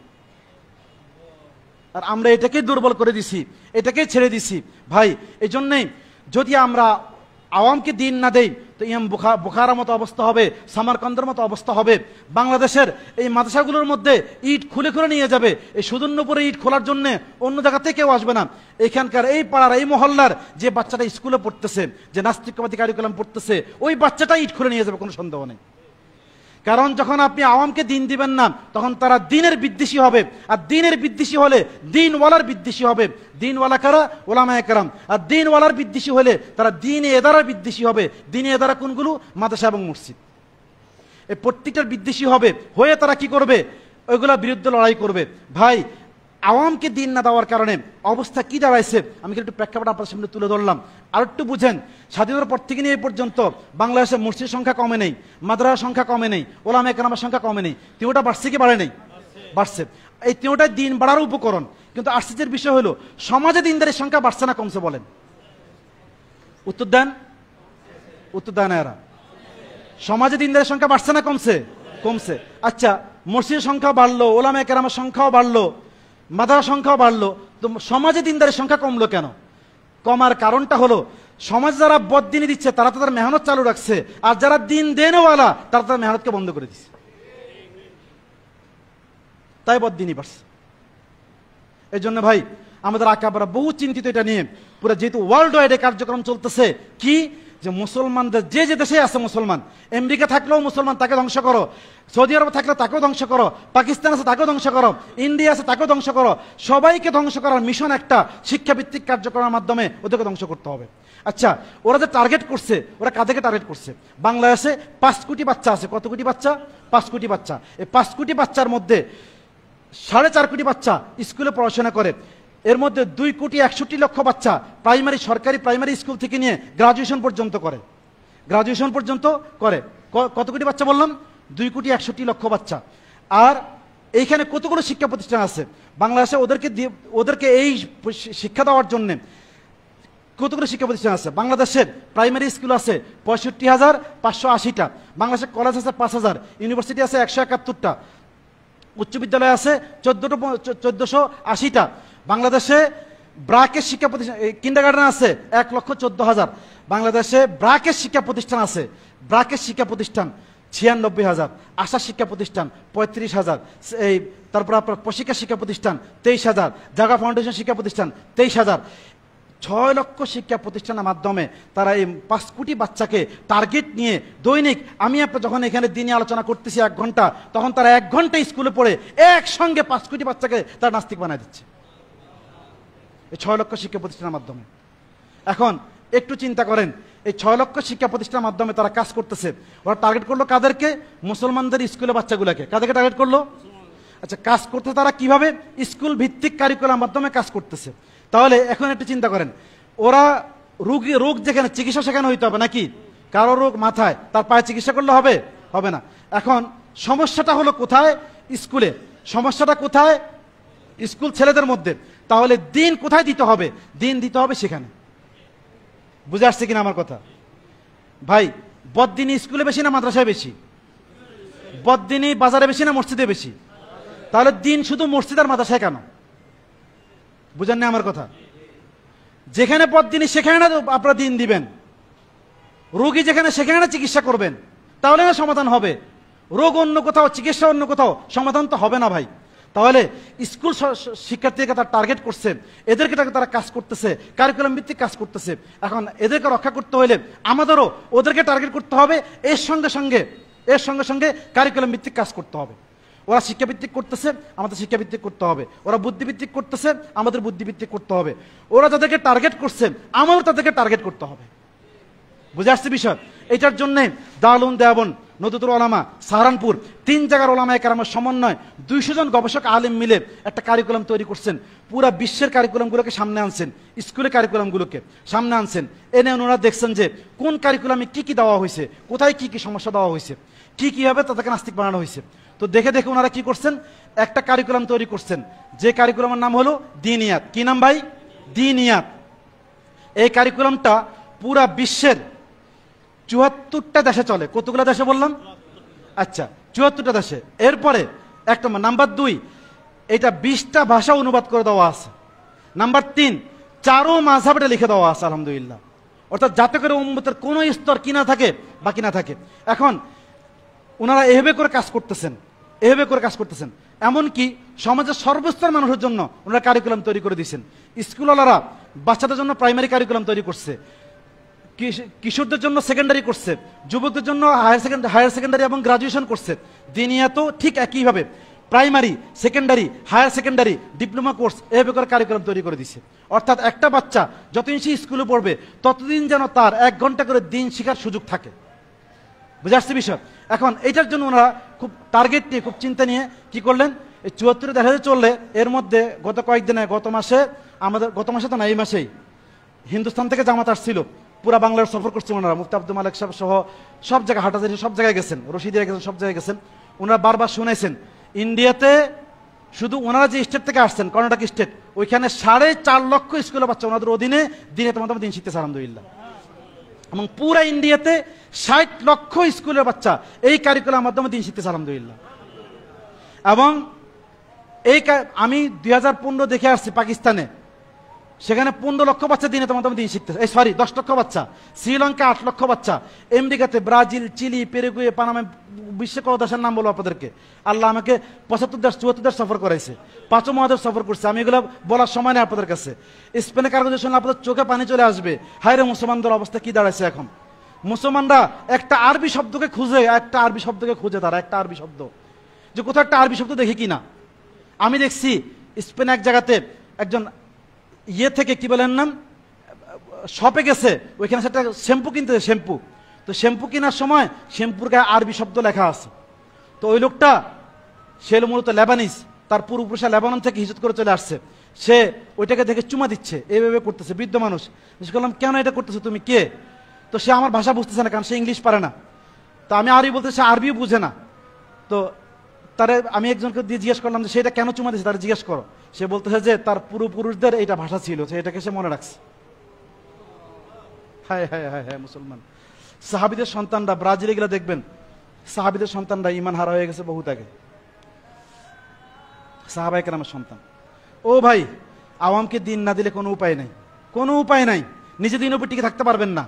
আর আমরা এটাকেই দুর্বল করে দিছি, এটাকেই ছেড়ে দিছি। ভাই এই জন্যেই যদি আমরা আওয়ামকে দিন না দেই, তো ইমাম বুখারার মতো অবস্থা হবে, সামারকান্দের মতো অবস্থা হবে। বাংলাদেশের এই মাদ্রাসাগুলোর মধ্যে ইট খুলে খুলে নিয়ে যাবে। এই সুদূরপুরে ইট খোলার জন্য অন্য জায়গা থেকে কেউ আসবে না। এখানকার এই পাড়ার এই মহল্লার যে বাচ্চাটা স্কুলে পড়তেছে, যে নাস্তিকবাদী কারিকুলাম পড়তেছে, ওই বাচ্চাটা ইট খুলে নিয়ে যাবে, কোনো সন্দেহ নেই। কারণ যখন আপনি আওয়ামকে দিন দিবেন না, তখন তারা দিনের বিদ্বেষী হবে, আর দিনের বিদ্বেষী হলে দিনওয়ালার বিদ্বেষী হবে। দিনওয়ালা কারা? ওলামায়ে কেরাম। আর দিনওয়ালার বিদ্বেষী হলে তারা দিনে এদারার বিদ্বেষী হবে। দিনে এদারা কোনগুলো? মাদ্রাসা এবং মসজিদ। এই প্রত্যেকটার বিদ্বেষী হবে, হয়ে তারা কি করবে? ওইগুলোর বিরুদ্ধে লড়াই করবে। ভাই আওয়ামকে দিন না দেওয়ার কারণে অবস্থা কি দাঁড়াইছে, আমি একটু প্রেক্ষাপট আপনার সামনে তুলে ধরলাম। আর একটু বুঝেন, স্বাধীনতার পর থেকে নিয়ে এই পর্যন্ত বাংলাদেশে মসজিদের সংখ্যা কমে নেই, মাদ্রাসার সংখ্যা কমে নেই, ওলামায়ে কেরামের সংখ্যা কমে নেই। তিনটা বাড়ছে কি বাড়ে নেই? বাড়ছে। এই তিনটাই দিন বাড়ার উপকরণ। কিন্তু আশ্চর্যের বিষয় হলো, সমাজে দিনদারের সংখ্যা বাড়ছে না কমছে? বলেন, উত্তর দেন এরা। সমাজে দিনদারের সংখ্যা বাড়ছে না কমছে? কমছে। আচ্ছা, মসজিদের সংখ্যা বাড়লো, ওলামায়ে কেরামের সংখ্যাও বাড়লো, মাদ্রাসার সংখ্যাও বাড়লো, তো সমাজে দিনদারের সংখ্যা কমলো কেন? কমার কারণটা হলো, সমাজ যারা বদ্দিনী দিচ্ছে তারা তাদের মেহনত চালু রাখছে, আর যারা দিন দেনওয়ালা তারা তাদের মেহনতকে বন্ধ করে দিচ্ছে, তাই বদ্দিনী বাড়ছে। এই জন্য ভাই আমাদের আকাবারা বহু চিন্তিত এটা নিয়ে। পুরো যেহেতু ওয়ার্ল্ড ওয়াইড কার্যক্রম চলতেছে, কি যে মুসলমানদের যে যে দেশে আছে মুসলমান, আমেরিকা থাকলেও মুসলমান, তাকে ধ্বংস করো। সৌদি আরব থাকলে তাকেও ধ্বংস করো। পাকিস্তান আছে তাকেও ধ্বংস করো। ইন্ডিয়া আছে তাকেও ধ্বংস করো। সবাইকে ধ্বংস করার মিশন একটা, শিক্ষাভিত্তিক কার্যক্রমের মাধ্যমে ওদেরকে ধ্বংস করতে হবে। আচ্ছা, ওরা যে টার্গেট করছে, ওরা কাদেরকে টার্গেট করছে? বাংলাদেশে 5 কোটি বাচ্চা আছে। কত কোটি বাচ্চা? 5 কোটি বাচ্চা। এই 5 কোটি বাচ্চার মধ্যে 4.5 কোটি বাচ্চা স্কুলে পড়াশোনা করে। এর মধ্যে 2,61,00,000 বাচ্চা সরকারি প্রাইমারি স্কুল থেকে নিয়ে গ্রাজুয়েশন পর্যন্ত করে। কত কোটি বাচ্চা বললাম? 2,61,00,000 বাচ্চা। আর এইখানে কতগুলো শিক্ষা প্রতিষ্ঠান আছে বাংলাদেশে? ওদেরকে এই শিক্ষা দেওয়ার জন্য কতগুলো শিক্ষা প্রতিষ্ঠান আছে? বাংলাদেশের প্রাইমারি স্কুল আছে 65,580টা, বাংলাদেশের কলেজ আছে 5,000, ইউনিভার্সিটি আছে 171টা, উচ্চ বিদ্যালয় আছে 1480টা। বাংলাদেশে ব্রাকের শিক্ষা প্রতিষ্ঠান কিন্ডারগার্টেন আছে 1,14,000। বাংলাদেশে ব্রাকের শিক্ষা প্রতিষ্ঠান আছে 96,000, আশা শিক্ষা প্রতিষ্ঠান 35,000, তারপর আপনার প্রশিক্ষা শিক্ষা প্রতিষ্ঠান 23,000, জাগা ফাউন্ডেশন শিক্ষা প্রতিষ্ঠান 23,000। 6 লক্ষ শিক্ষা প্রতিষ্ঠানের মাধ্যমে তারা এই 5 কোটি বাচ্চাকে টার্গেট নিয়ে দৈনিক, আমি আপনার যখন এখানে দিনে আলোচনা করতেছি 1 ঘন্টা, তখন তারা 1 ঘন্টা স্কুলে পড়ে একসঙ্গে 5 কোটি বাচ্চাকে তারা নাস্তিক বানায় দিচ্ছে এই 6 লক্ষ শিক্ষা প্রতিষ্ঠানের মাধ্যমে। এখন একটু চিন্তা করেন, এই 6 লক্ষ শিক্ষা প্রতিষ্ঠানের মাধ্যমে তারা কাজ করতেছে। ওরা টার্গেট করলো কাদেরকে? মুসলমানদের স্কুলে বাচ্চাগুলোকে। কাদেরকে টার্গেট করলো? আচ্ছা, কাজ করতে তারা কিভাবে? স্কুল ভিত্তিক কারিকুলামের মাধ্যমে কাজ করতেছে। তাহলে এখন একটু চিন্তা করেন, ওরা রোগ যেখানে চিকিৎসা সেখানে হইতে হবে নাকি? কারো রোগ মাথায়, তার পায়ে চিকিৎসা করলে হবে? হবে না। এখন সমস্যাটা হলো কোথায়? স্কুলে। সমস্যাটা কোথায়? স্কুল ছেলেদের মধ্যে। তাহলে দিন কোথায় দিতে হবে? দিন দিতে হবে সেখানে। বুঝে আসছে কিনা আমার কথা? ভাই, বদদিনী স্কুলে বেশি না মাদ্রাসায় বেশি? বদদিনী বাজারে বেশি না মসজিদে বেশি? তাহলে দিন শুধু মসজিদ আর মাদ্রাসায় কেন? বুঝেন না আমার কথা? যেখানে বদদিনী সেখানে না আপনারা দিন দিবেন, রোগী যেখানে সেখানে না চিকিৎসা করবেন, তাহলে না সমাধান হবে। রোগ অন্য কোথাও, চিকিৎসা অন্য কোথাও, সমাধান তো হবে না ভাই। তাহলে স্কুল শিক্ষার্থীকে তারা টার্গেট করছে, এদেরকে তারা কাজ করতেছে, কারিকুলাম ভিত্তিক কাজ করতেছে। এখন এদেরকে রক্ষা করতে হলে আমাদেরও ওদেরকে টার্গেট করতে হবে, এর সঙ্গে সঙ্গে কারিকুলাম ভিত্তিক কাজ করতে হবে। ওরা শিক্ষাভিত্তিক করতেছে, আমাদের শিক্ষাভিত্তিক করতে হবে। ওরা বুদ্ধিভিত্তিক করতেছে, আমাদের বুদ্ধিভিত্তিক করতে হবে। ওরা যাদেরকে টার্গেট করছে, আমারও তাদেরকে টার্গেট করতে হবে। বুঝে আসছে বিষয়? এটার জন্য দারুল দেওবন্দ, নদরতুল উলামা, সাহারানপুর 3 জায়গার ওলামায়ে কেরামের সমন্বয় 200 জন গবেষক আলেম মিলে একটা কারিকুলাম তৈরি করছেন। পুরা বিশ্বের কারিকুলামগুলোকে সামনে আনছেন, স্কুলের কারিকুলামগুলোকে সামনে আনছেন। এনে ওনারা দেখছেন যে কোন কারিকুলামে কি কি দেওয়া হয়েছে, কোথায় কি কি সমস্যা দেওয়া হয়েছে, কি কিভাবে তাদেরকে নাস্তিক বানানো হয়েছে। তো দেখে দেখে ওনারা কি করছেন, একটা কারিকুলাম তৈরি করছেন, যে কারিকুলামের নাম হলো দিনিয়াত। কি নাম ভাই? দিনিয়াত। এই কারিকুলামটা পুরা বিশ্বের 74টা দেশে চলে। কতগুলো দেশে বললাম? আচ্ছা, 74টা দেশে। এরপরে একটা নাম্বার 2, এটা 20টা ভাষা অনুবাদ করে দেওয়া আছে। নাম্বার 3, 4 মাযহাবে লিখে দেওয়া আছে আলহামদুলিল্লাহ। অর্থাৎ যাতে করে উম্মতের কোনো স্তর কি না থাকে, বাকি না থাকে। এখন ওনারা এভাবে করে কাজ করতেছেন, এমনকি সমাজের সর্বস্তর মানুষের জন্য ওনারা কারিকুলাম তৈরি করে দিয়েছেন। স্কুলওয়ালারা বাচ্চাদের জন্য প্রাইমারি কারিকুলাম তৈরি করছে, কিশোরদের জন্য সেকেন্ডারি করছে, যুবকদের জন্য হায়ার সেকেন্ডারি এবং গ্রাজুয়েশন করছে। দিনিয়াতেও ঠিক একইভাবে primary, secondary, higher secondary, diploma course এভাবে করে কারিকুলাম তৈরি করে দিচ্ছে। অর্থাৎ একটা বাচ্চা যতদিন সে স্কুলে পড়বে ততদিন যেন তার 1 ঘন্টা করে দিন শেখার সুযোগ থাকে। বুঝে আসছে বিষয়? এখন এইটার জন্য ওনারা খুব টার্গেট নিয়ে, খুব চিন্তা নিয়ে কি করলেন, এই 74 দেখা চললে এর মধ্যে গত কয়েকদিনে, গত মাসে তো না, এই মাসেই হিন্দুস্তান থেকে জামাত আসছিল, পুরা বাংলার সফর করছেন ওনারা। মুফতি আব্দুল মালিক সাহেব সহ সব জায়গায়, হাটাজারি সব জায়গায় গেছেন, রশিদিয়া গেছেন, সব জায়গায় গেছেন। ওনারা বারবার শুনেছেন ইন্ডিয়াতে শুধু ওনারা যে স্টেট থেকে আসছেন, কর্ণাটক স্টেট, ওইখানে 4.5 লক্ষ স্কুলের বাচ্চা ওনাদের অধীনে দিনে তোমাদের দিন শিখতেছে আলহামদুলিল্লাহ। এবং পুরা ইন্ডিয়াতে 60 লক্ষ স্কুলের বাচ্চা এই কারিকুলামের মাধ্যমে দিন শিখতেছে আলহামদুলিল্লাহ। এবং আমি 2015 দেখে আসছি পাকিস্তানে, সেখানে 15 লক্ষ বাচ্চা দিনে তোমাদের দিন শিখতেছে, 10 লক্ষ বাচ্চা। শ্রীলঙ্কা 8 লক্ষ বাচ্চা। আমেরিকাতে, ব্রাজিল, চিলি, পেরুগুয়ে, পানামা, বিশ্বে কত দেশের নাম বলবো আপনাদেরকে? আল্লাহ আমাকে 75 দেশ, 74 দেশ সফর করাইছে, 5 মহাদেশ সফর করছে। আমি এগুলো বলার সময় নেই আপনাদের কাছে। স্পেনে কাগজে শুনলে আপনাদের চোখে পানি চলে আসবে। হায় রে, মুসলমানদের অবস্থা কি দাঁড়াইছে এখন। মুসলমানরা একটা আরবি শব্দকে খুঁজে, তারা একটা আরবি শব্দ, যে কোথাও একটা আরবি শব্দ দেখি কিনা। আমি দেখছি স্পেনে এক জায়গাতে একজন থেকে কি বলেন নাম, শপে গেছে, ওইখানে একটা শ্যাম্পু কিনতে, শ্যাম্পু। তো শ্যাম্পু কেনার সময় শ্যাম্পুর গায়ে আরবি শব্দ লেখা আছে। তো ওই লোকটা, সে মূলত লেবানিজ, তার পূর্বপুরুষরা লেবানন থেকে হিজরত করে চলে আসছে, সে ওইটাকে দেখে চুমা দিচ্ছে, এইভাবে করতেছে, বৃদ্ধ মানুষ। জিজ্ঞেস করলাম কেন এটা করতেছে, তুমি কে? তো সে আমার ভাষা বুঝতেছে না, কারণ সে ইংলিশ পারে না। তো আমি আরবি বলতে, সে আরবিও বুঝে না। তো তারে আমি একজনকে দিয়ে জিজ্ঞেস করলাম যে সেটা কেন চুমা দিচ্ছে, তারা জিজ্ঞেস করো। সে বলতেছে যে তার পূর্বপুরুষদের এইটা ভাষা ছিল, সে এটাকে সে মনে রাখছে। হায় হায় হায় হায় মুসলমান। সাহাবিদের সন্তানরা, ব্রাজিলে গেলে দেখবেন সাহাবিদের সন্তানরা ইমান হারা হয়ে গেছে বহুত আগে, সাহাবায়ে কেরামের সন্তান। ও ভাই, আওয়ামকে দিন না দিলে কোনো উপায় নাই, কোনো উপায় নাই। নিজে দিনের উপর টিকে থাকতে পারবেন না।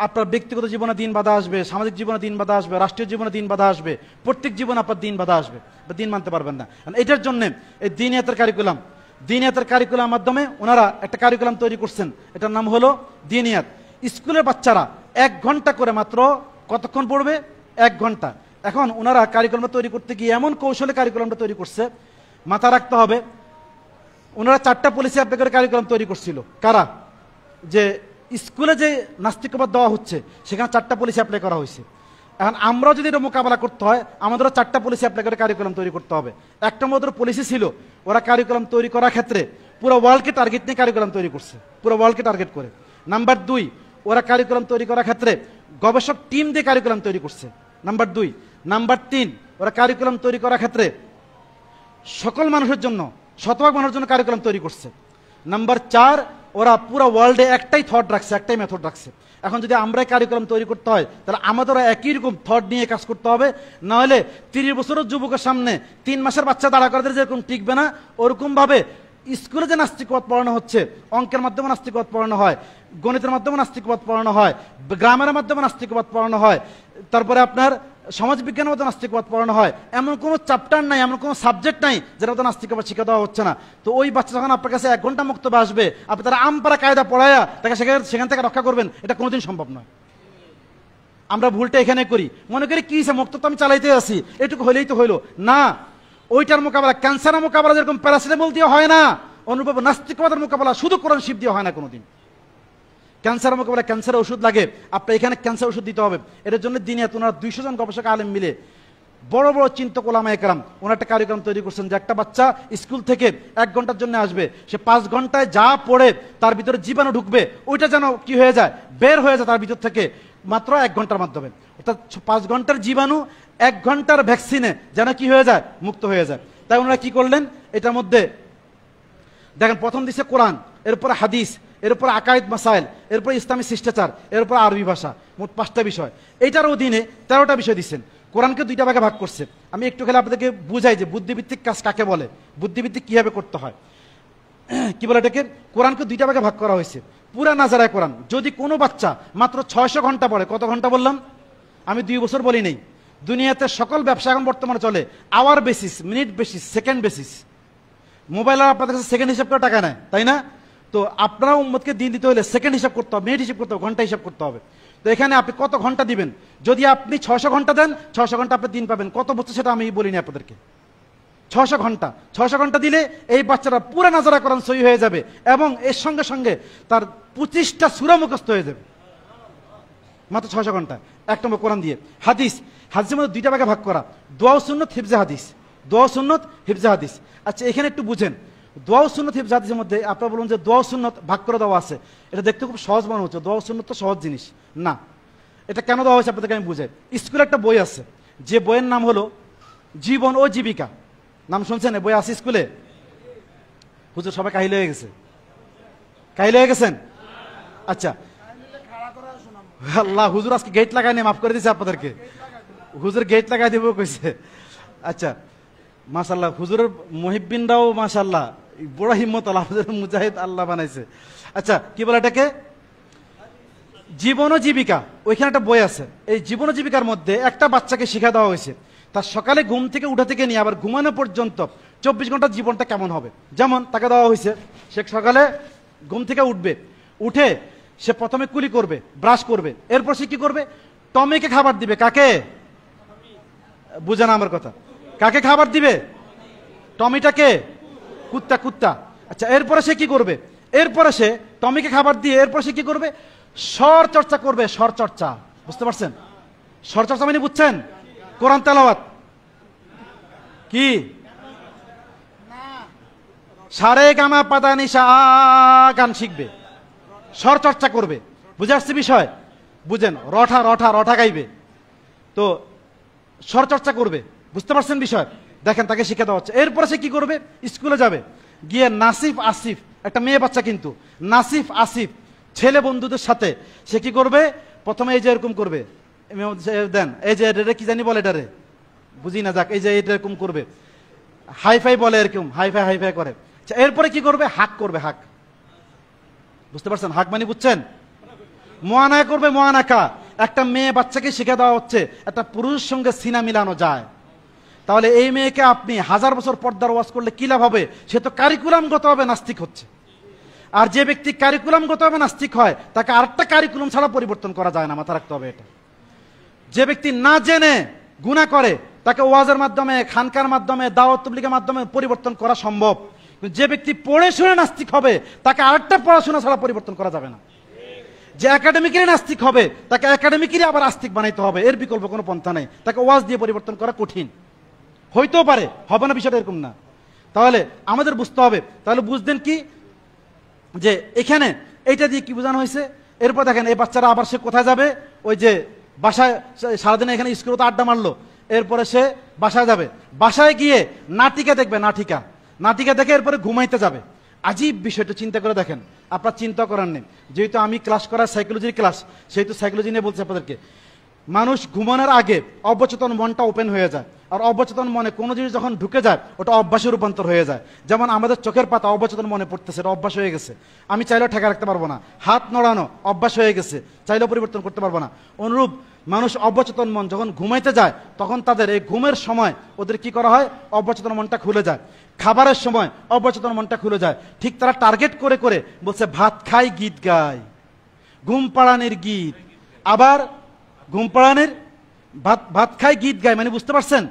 আপনার ব্যক্তিগত জীবনে দিন বাধা আসবে, সামাজিক জীবনে দিন বাধা আসবে, রাষ্ট্রীয় জীবনে দিন বাধা আসবে, প্রত্যেক জীবনে আপনার দিন বাধা আসবে, দিন মানতে পারবেন না। এটার জন্য এই দিনিয়াতের কারিকুলাম, দিনিয়াতের কারিকুলাম মাধ্যমে ওনারা একটা কারিকুলাম তৈরি করছেন, এটার নাম হলো দিনিয়াত। স্কুলের বাচ্চারা 1 ঘন্টা করে মাত্র কতক্ষণ পড়বে? 1 ঘন্টা। এখন ওনারা কারিকুলামটা তৈরি করতে গিয়ে এমন কৌশলে কারিকুলামটা তৈরি করছে, মাথা রাখতে হবে। ওনারা 4টা পলিসি অ্যাপ্লাই করে কারিকুলাম তৈরি করছিল। কারা? যে স্কুলে যে নাস্তিকবাদ দেওয়া হচ্ছে সেখানে 4টা পলিসি অ্যাপ্লাই করা হয়েছে। এখন আমরাও যদি এটা মোকাবেলা করতে হয়, আমাদেরও 4টা পলিসি অ্যাপ্লাই করে কারিকুলাম তৈরি করতে হবে। একটা মাত্র পলিসি ছিল, ওরা কারিকুলাম তৈরি করার ক্ষেত্রে পুরো ওয়ার্ল্ডকে টার্গেট নিয়ে কারিকুলাম তৈরি করছে, পুরো ওয়ার্ল্ডকে টার্গেট করে। নাম্বার 2, ওরা কারিকুলাম তৈরি করার ক্ষেত্রে গবেষক টিম দিয়ে কারিকুলাম তৈরি করছে, নাম্বার 2। নাম্বার 3, ওরা কারিকুলাম তৈরি করার ক্ষেত্রে সকল মানুষের জন্য, শতভাগ মানুষের জন্য কারিকুলাম তৈরি করছে। নাম্বার 4, ওরা পুরো ওয়ার্ল্ডে একটাই থট রাখছে, একটাই মেথড রাখছে। এখন যদি আমরাই কারিকুলাম তৈরি করতে হয়, তাহলে আমাদেরও একই রকম থট নিয়ে কাজ করতে হবে, নাহলে 30 বছরের যুবকের সামনে 3 মাসের বাচ্চা দাঁড়া করে যেরকম টিকবে না, ওরকম ভাবে স্কুলে যে নাস্তিকবাদ পড়ানো হচ্ছে, অঙ্কের মাধ্যমে নাস্তিকবাদ পড়ানো হয়, গণিতের মাধ্যমে নাস্তিকবাদ পড়ানো হয়, গ্রামের মাধ্যমে নাস্তিকবাদ পড়ানো হয়, তারপরে আপনার সমাজ বিজ্ঞানের মধ্যে নাস্তিকবাদ পড়ানো হয়, এমন কোনো চ্যাপ্টার নাই, এমন কোনো সাবজেক্ট নাই যেটা মধ্যে নাস্তিকবাদ শিক্ষা দেওয়া হচ্ছে না। তো ওই বাচ্চা যখন আপনার কাছে 1 ঘন্টা মুক্তবে আসবে, আপনি তারা আমপারা কায়দা পড়ায়া তাকে সেখান থেকে রক্ষা করবেন, এটা কোনোদিন সম্ভব নয়। আমরা ভুলটা এখানে করি, মনে করি কি মুক্ত তো আমি চালাইতে আসি, এটুকু হইলেই তো হইলো না। ওইটার মোকাবেলা, ক্যান্সারের মোকাবেলা যেরকম প্যারাসিটামল দিয়ে হয় না, অনুভব নাস্তিকবাদের মোকাবেলা শুধু কোরআন শিব দিয়ে হয় না কোনোদিন। ক্যান্সারের মোকাবেলা ক্যান্সারের ওষুধ লাগে, আপনার এখানে ক্যান্সার ওষুধ দিতে হবে। এর জন্য দিনিয়াত ওনারা 200 জন গবেষক আলেম মিলে, বড় বড় চিন্তক ওলামায়ে কেরাম, ওনারা একটা কারিকুলাম তৈরি করছেন যে একটা বাচ্চা স্কুল থেকে 1 ঘন্টার জন্য আসবে, সে 5 ঘন্টায় যা পড়ে তার ভিতরে জীবাণু ঢুকবে, ওইটা যেন কি হয়ে যায়, বের হয়ে যায় তার ভিতর থেকে মাত্র 1 ঘন্টার মাধ্যমে। অর্থাৎ 5 ঘন্টার জীবাণু 1 ঘন্টার ভ্যাকসিনে যেন কি হয়ে যায়, মুক্ত হয়ে যায়। তাই ওনারা কি করলেন, এটার মধ্যে দেখেন প্রথম দিছে কোরআন, এরপরে হাদিস, এরপর আকায়েদ মাসাইল, এরপর ইসলামী শিষ্টাচার, এরপর আরবি ভাষা, মোট 5টা বিষয়। এইটার অধীনে 13টা বিষয় দিচ্ছেন। কোরআনকে 2টা ভাগে ভাগ করছে। আমি একটু খেলে আপনাদেরকে বুঝাই যে বুদ্ধিভিত্তিক কাজ কাকে বলে, বুদ্ধিভিত্তিক কিভাবে করতে হয়। কি বলে এটাকে, কোরআনকে 2টা ভাগে ভাগ করা হয়েছে। পুরা নাজারায় কোরআন যদি কোনো বাচ্চা মাত্র 600 ঘন্টা পড়ে, কত ঘন্টা বললাম আমি, 2 বছর বলি নেই, দুনিয়াতে সকল ব্যবসা এখন বর্তমানে চলে hour basis, minute basis, second basis. Mobile আর আপনাদের কাছে সেকেন্ড হিসাব করে টাকা নেয়, তাই না? তো আপনারা উম্মতকে দিন দিতে হলে সেকেন্ড হিসাব করতে হবে, মিনিট হিসাব করতে হবে, ঘন্টা হিসাব করতে হবে। তো এখানে আপনি কত ঘন্টা দিবেন, যদি আপনি 600 ঘন্টা দেন, 600 ঘন্টা আপনি দিন পাবেন। কত বছর সেটা আমি বলিনি আপনাদেরকে। 600 ঘন্টা, 600 ঘন্টা দিলে এই বাচ্চারা পুরো নাজারা কোরআন সহি হয়ে যাবে, এবং এর সঙ্গে সঙ্গে তার 25টা সূরা মুখস্থ হয়ে যাবে মাত্র 600 ঘন্টা। 1 নম্বর কোরআন দিয়ে। হাদিস, হাদিসের মধ্যে 2টা ভাগে ভাগ করা, দোয়া ও সুন্নাত, হিফজে হাদিস। দোয়া ও সুন্নাত, হিফজে হাদিস। আচ্ছা এখানে একটু বুঝেন, দোয়া ও সুন্নাত হিফজে হাদিসের মধ্যে আপনারা বলুন যে দোয়া ও সুন্নাত ভাগ করে দেওয়া আছে, এটা দেখতে খুব সহজ মনে হচ্ছে, দোয়া ও সুন্নাত তো সহজ জিনিস না। এটা কেন দেওয়া হয়েছে আপনাদেরকে আমি বুঝাই। স্কুলে একটা বই আছে, যে বইয়ের নাম হলো জীবন ও জীবিকা। নাম শুনছেন? বই আছে স্কুলে? হুজুর সবাই কাহিল হয়ে গেছে, কাহিল হয়ে গেছেন? আচ্ছা আল্লাহ, হুজুর আজকে গেট লাগাই নিয়ে মাফ করে দিয়েছে আপনাদেরকে, হুজুর গেট লাগাই দিব কইছে। আচ্ছা মাশাল্লাহ, হুজুরের মুহিব্বিনরাও মাশাল্লাহ বড় হিম্মত আল্লাহ, হুজুর মুজাহিদ আল্লাহ বানাইছে। আচ্ছা কি বলে এটাকে, জীবন ও জীবিকা। ওইখানে একটা বই আছে, এই জীবন ও জীবিকার মধ্যে একটা বাচ্চাকে শিক্ষা দেওয়া হয়েছে, তার সকালে ঘুম থেকে উঠা থেকে নিয়ে আবার ঘুমানো পর্যন্ত 24 ঘন্টার জীবনটা কেমন হবে। যেমন তাকে দেওয়া হয়েছে, সে সকালে ঘুম থেকে উঠবে, উঠে সে প্রথমে কুলি করবে, ব্রাশ করবে, এরপর সে কি করবে, টমিকে খাবার দিবে। কাকে? বুঝে না আমার কথা, কাকে খাবার দিবে? টমিটাকে, কুত্তা, কুত্তা। আচ্ছা এরপরে সে কি করবে, এরপরে সে টমিকে খাবার দিয়ে এরপর সে কি করবে, স্বর চর্চা করবে। স্বর চর্চা বুঝতে পারছেন? স্বর চর্চা মানে বুঝছেন? কোরআন তেলাওয়াত কি, সারে গামা পাদা নিশা গান শিখবে, স্বর চর্চা করবে। বুঝে আসছে বিষয়? বুঝেন, রঠা রঠা রঠা গাইবে, তো স্বর চর্চা করবে। বুঝতে পারছেন বিষয়? দেখেন তাকে শিখে দেওয়া হচ্ছে। এরপরে সে কি করবে? স্কুলে যাবে, গিয়ে নাসিফ আসিফ, একটা মেয়ে বাচ্চা কিন্তু, নাসিফ আসিফ ছেলে বন্ধুদের সাথে সে কি করবে? প্রথমে এই যে এরকম করবে, দেন এই যে এটা কি জানি বলে, এটারে বুঝি না, যাক এই যে এটা এরকম করবে, হাইফাই বলে, এরকম হাইফাই হাইফাই করে। এরপরে কি করবে? হাক করবে, হাক। বুঝতে পারছেন হাক মানে? বুঝছেন? মোয়ানা করবে, মোয়ানাকা। একটা মেয়ে বাচ্চাকে শিখে দেওয়া হচ্ছে একটা পুরুষের সঙ্গে সিনা মিলানো যায়। তাহলে এই মেয়েকে আপনি 1000 বছর পর্দার ওয়াজ করলে কি লাভ হবে? সে তো কারিকুলামগত ভাবে নাস্তিক হচ্ছে। আর যে ব্যক্তি কারিকুলামগত ভাবে নাস্তিক হয় তাকে আরেকটা কারিকুলাম ছাড়া পরিবর্তন করা যায় না, মাথা রাখতে হবে এটা। যে ব্যক্তি না জেনে গুনাহ করে তাকে ওয়াজের মাধ্যমে, খানকার মাধ্যমে, দাওয়াত তাবলীগের মাধ্যমে পরিবর্তন করা সম্ভব। যে ব্যক্তি পড়ে শুনে নাস্তিক হবে তাকে আরেকটা পড়াশোনা ছাড়া পরিবর্তন করা যাবে না। যে একাডেমিকেরই নাস্তিক হবে তাকে একাডেমিকেরই আবার আস্তিক বানাইতে হবে, এর বিকল্প কোনো পন্থা নেই। তাকে ওয়াজ দিয়ে পরিবর্তন করা কঠিন, হইতেও পারে, হবে না, বিষয়টা এরকম না। তাহলে আমাদের বুঝতে হবে। তাহলে বুঝতেন কি যে এখানে এইটা দিয়ে কি বোঝানো হয়েছে? এরপর দেখেন এই বাচ্চারা আবার সে কোথায় যাবে? ওই যে বাসায়, সারাদিনে এখানে স্কুলে তো আড্ডা মারলো, এরপরে সে বাসায় যাবে। বাসায় গিয়ে নাটিকা দেখবে, নাটিকা, নাটিকা দেখে এরপরে ঘুমাইতে যাবে। আজীব বিষয়টা চিন্তা করে দেখেন, আপনার চিন্তা করার নেই। যেহেতু আমি ক্লাস করা সাইকোলজির ক্লাস, সেহেতু সাইকোলজি নিয়ে বলছি আপনাদেরকে। মানুষ ঘুমানোর আগে অবচেতন মনটা ওপেন হয়ে যায়, আর অবচেতন মনে কোনো জিনিস যখন ঢুকে যায় ওটা অভ্যাসে রূপান্তর হয়ে যায়। যেমন আমাদের চোখের পাতা অবচেতন মনে পড়তেছে, এটা অভ্যাস হয়ে গেছে, আমি চাইলেও ঠেকা রাখতে পারবো না। হাত নড়ানো অভ্যাস হয়ে গেছে, চাইলেও পরিবর্তন করতে পারবো না। অনুরূপ মানুষ অবচেতন মন যখন ঘুমাইতে যায় তখন তাদের এই ঘুমের সময় ওদের কি করা হয়? অবচেতন মনটা খুলে যায়। খাবারের সময় অবচেতন মনটা খুলে যায়। ঠিক তারা টার্গেট করে করে বলছে ভাত খাই গীত গাই, ঘুম পাড়ানির গীত, আবার ঘুম পাড়ানির ভাত খাই গীত গায়। মানে বুঝতে পারছেন?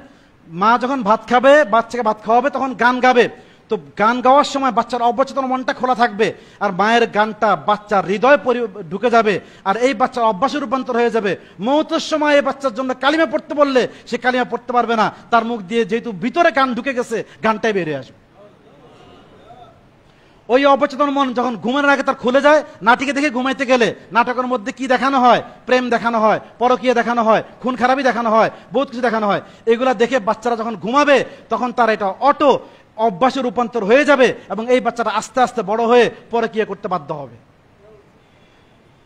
মা যখন ভাত খাবে, বাচ্চাকে ভাত খাওয়াবে, তখন গান গাবে। তো গান গাওয়ার সময় বাচ্চার অবচেতন মনটা খোলা থাকবে, আর মায়ের গানটা বাচ্চার হৃদয় ঢুকে যাবে, আর এই বাচ্চার অভ্যাসে রূপান্তর হয়ে যাবে। মৌতের সময় এই বাচ্চার জন্য কালিমা পড়তে বললে সে কালিমা পড়তে পারবে না, তার মুখ দিয়ে যেহেতু ভিতরে গান ঢুকে গেছে, গানটাই বেরিয়ে আসবে। ওই অবচেতন মন যখন ঘুমানোর আগে তার খুলে যায়, নাটিকে দেখে ঘুমাইতে গেলে নাটকের মধ্যে কি দেখানো হয়? প্রেম দেখানো হয়, পরকীয়া দেখানো হয়, খুন খারাপি দেখানো হয়, বহুত কিছু দেখানো হয়। এগুলা দেখে বাচ্চারা যখন ঘুমাবে তখন তার এটা অটো অভ্যাসে রূপান্তর হয়ে যাবে, এবং এই বাচ্চাটা আস্তে আস্তে বড় হয়ে পরকীয়া করতে বাধ্য হবে।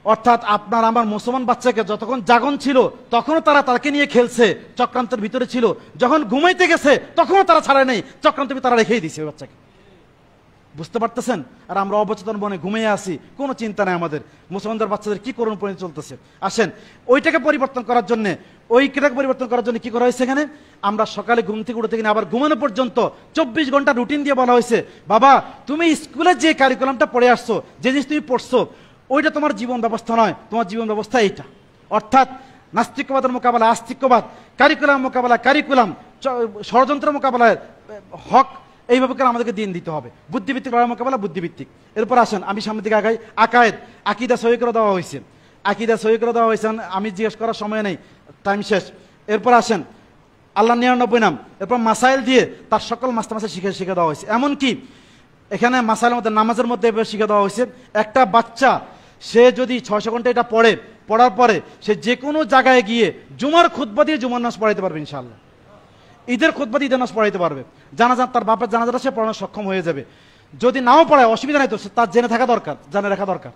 অর্থাৎ আপনার আমার মুসলমান বাচ্চাকে যতক্ষণ জাগন ছিল তখনও তারা তাকে নিয়ে খেলছে, চক্রান্তের ভিতরে ছিল। যখন ঘুমাইতে গেছে তখনও তারা ছাড়ে নেই, চক্রান্তের তারা রেখেই দিছে বাচ্চাকে। বুঝতে পারতেছেন? আর আমরা অবচেতন মনে ঘুমিয়ে আসি, কোনো চিন্তা নেই আমাদের। মুসলমানদের বাচ্চাদের কি করুন পরিণতি চলতেছে। আসেন ওইটাকে পরিবর্তন করার জন্য, ওইটাকে পরিবর্তন করার জন্য কি করা হয়েছে এখানে? আমরা সকালে ঘুম থেকে উঠে থেকে আবার ঘুমানো পর্যন্ত 24 ঘন্টা রুটিন দিয়ে বলা হয়েছে, বাবা তুমি স্কুলে যে কারিকুলামটা পড়ে আসছো, যে জিনিস তুমি পড়ছো, ওইটা তোমার জীবন ব্যবস্থা নয়, তোমার জীবন ব্যবস্থা এইটা। অর্থাৎ নাস্তিকবাদের মোকাবেলা আস্তিক্যবাদ, কারিকুলাম মোকাবেলা কারিকুলাম, ষড়যন্ত্র মোকাবেলায় হক, এইভাবে করে আমাদেরকে দিন দিতে হবে। বুদ্ধিভিত্তিক লড়াই মোকাবেলা বুদ্ধিভিত্তিক। এরপর আসেন আমি সামনের দিকে আগাই। আকায়েদ, আকিদা সহি করে দেওয়া হয়েছে, আকিদা সহি করে দেওয়া হয়েছে। আমি জিজ্ঞেস করার সময় নেই, টাইম শেষ। এরপর আসেন আল্লাহ 99 নাম, এরপর মাসাইল দিয়ে তার সকল মাস্টার শিখে দেওয়া হয়েছে। এমনকি এখানে মাসাইলের মধ্যে, নামাজের মধ্যে শিখে দেওয়া হয়েছে, একটা বাচ্চা সে যদি 600 ঘন্টা এটা পড়ে, পড়ার পরে সে যে কোনো জায়গায় গিয়ে জুমার খুতবা দিয়ে জুমার নামাজ পড়াইতে পারবে ইনশাআল্লাহ। ঈদের খুতবা দিয়ে ঈদের নামাজ পড়াইতে পারবে। জানাজা, তার বাপের জানাজাটা সে পড়ানো সক্ষম হয়ে যাবে। যদি নাও পড়ায় অসুবিধা নাই, তো তার জেনে থাকা দরকার, জানে রাখা দরকার।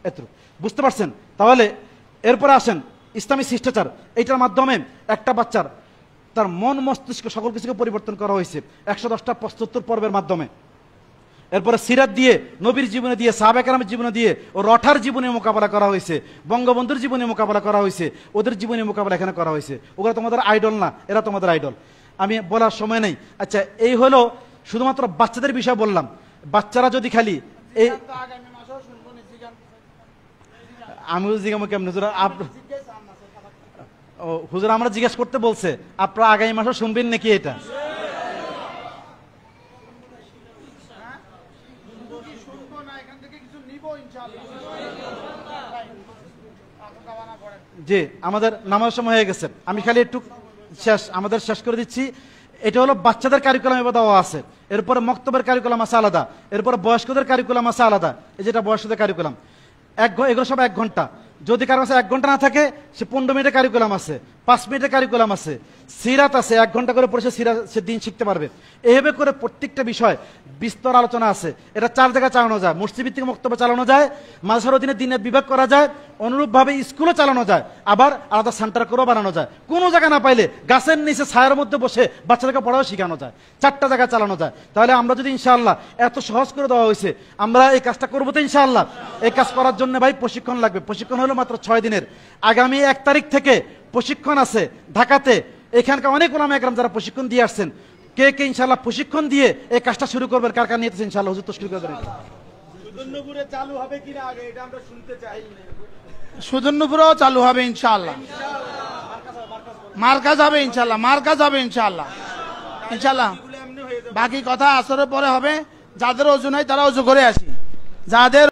এত বুঝতে পারছেন? তাহলে এরপরে আসেন ইসলামী শিষ্টাচার। এইটার মাধ্যমে একটা বাচ্চার তার মন মস্তিষ্ক সকল কিছুকে পরিবর্তন করা হয়েছে 110টা প্রশ্নোত্তর পর্বের মাধ্যমে। এরপরে সিরাত দিয়ে, নবীর জীবনে দিয়ে, সাহাবা কেরামের জীবনে দিয়ে, ও রঠার জীবনে মোকাবেলা করা হয়েছে, বঙ্গবন্ধুর জীবনে মোকাবেলা করা হয়েছে, ওদের জীবনে মোকাবেলা এখানে করা হয়েছে। ওরা তোমাদের আইডল না, এরা তোমাদের আইডল। আমি বলার সময় নেই। আচ্ছা, এই হলো শুধুমাত্র বাচ্চাদের বিষয় বললাম। বাচ্চারা যদি খালি এই, আমিও জিজ্ঞাসা কেমন হুজুর, আমরা জিজ্ঞেস করতে বলছে, আপনারা আগামী মাসে শুনবেন নাকি এটা? জি, আমাদের নামাজ সময় হয়ে গেছে। আমি খালি একটু আমাদের শেষ করে দিচ্ছি। এটা হলো বাচ্চাদের কারিকুলাম এবার দেওয়া আছে, এরপরে মক্তবের কারিকুলাম আছে আলাদা, এরপরে বয়স্কদের কারিকুলাম আছে আলাদা। এই যেটা বয়স্কদের কারিকুলাম এগুলো সব 1 ঘন্টা। যদি কারো কাছে 1 ঘন্টা না থাকে, সে 15 মিনিটের কারিকুলাম আছে, 5 মিনিটের কারিকুলাম আছে, সিরাত আছে, 1 ঘন্টা করে পড়ে সে দিন শিখতে পারবে। এইভাবে করে প্রত্যেকটা বিষয় বিস্তর আলোচনা আছে। এটা 4 জায়গায় চালানো যায়, মসজিদ ভিত্তিক বক্তব্য চালানো যায়, মাদ্রাসার অধীনে দিনের বিভাগ করা যায়, অনুরূপভাবে স্কুলও চালানো যায়, আবার আলাদা সেন্টার করেও বানানো যায়। কোনো জায়গা না পাইলে গাছের নিচে ছায়ার মধ্যে বসে বাচ্চাদেরকে পড়াও শেখানো যায়। 4টা জায়গায় চালানো যায়। তাহলে আমরা যদি ইনশাআল্লাহ, এত সহজ করে দেওয়া হয়েছে, আমরা এই কাজটা করবো তো ইনশাআল্লাহ। এই কাজ করার জন্য ভাই প্রশিক্ষণ লাগবে। প্রশিক্ষণ হলো মাত্র 6 দিনের। আগামী 1 তারিখ থেকে প্রশিক্ষণ আছে ঢাকাতে। এখানকার অনেক ওলামা একরাম যারা প্রশিক্ষণ দিয়ে আসছেন, কে কে ইনশাআল্লাহ প্রশিক্ষণ দিয়ে এই কাজটা শুরু করবেন, কার কার নিয়েছে ইনশাআল্লাহ হুজুর তশকিল করবেন। সুদর্ণপুরে চালু হবে কিনা আগে এটা আমরা শুনতে চাই। সুদর্ণপুরেও চালু হবে ইনশাআল্লাহ, মার্কাজ হবে ইনশাআল্লাহ, মার্কাজ হবে ইনশাআল্লাহ, ইনশাআল্লাহ। বাকি কথা আসরের পরে হবে। যাদের ওজু নাই তারা ওজু করে আসি, যাদের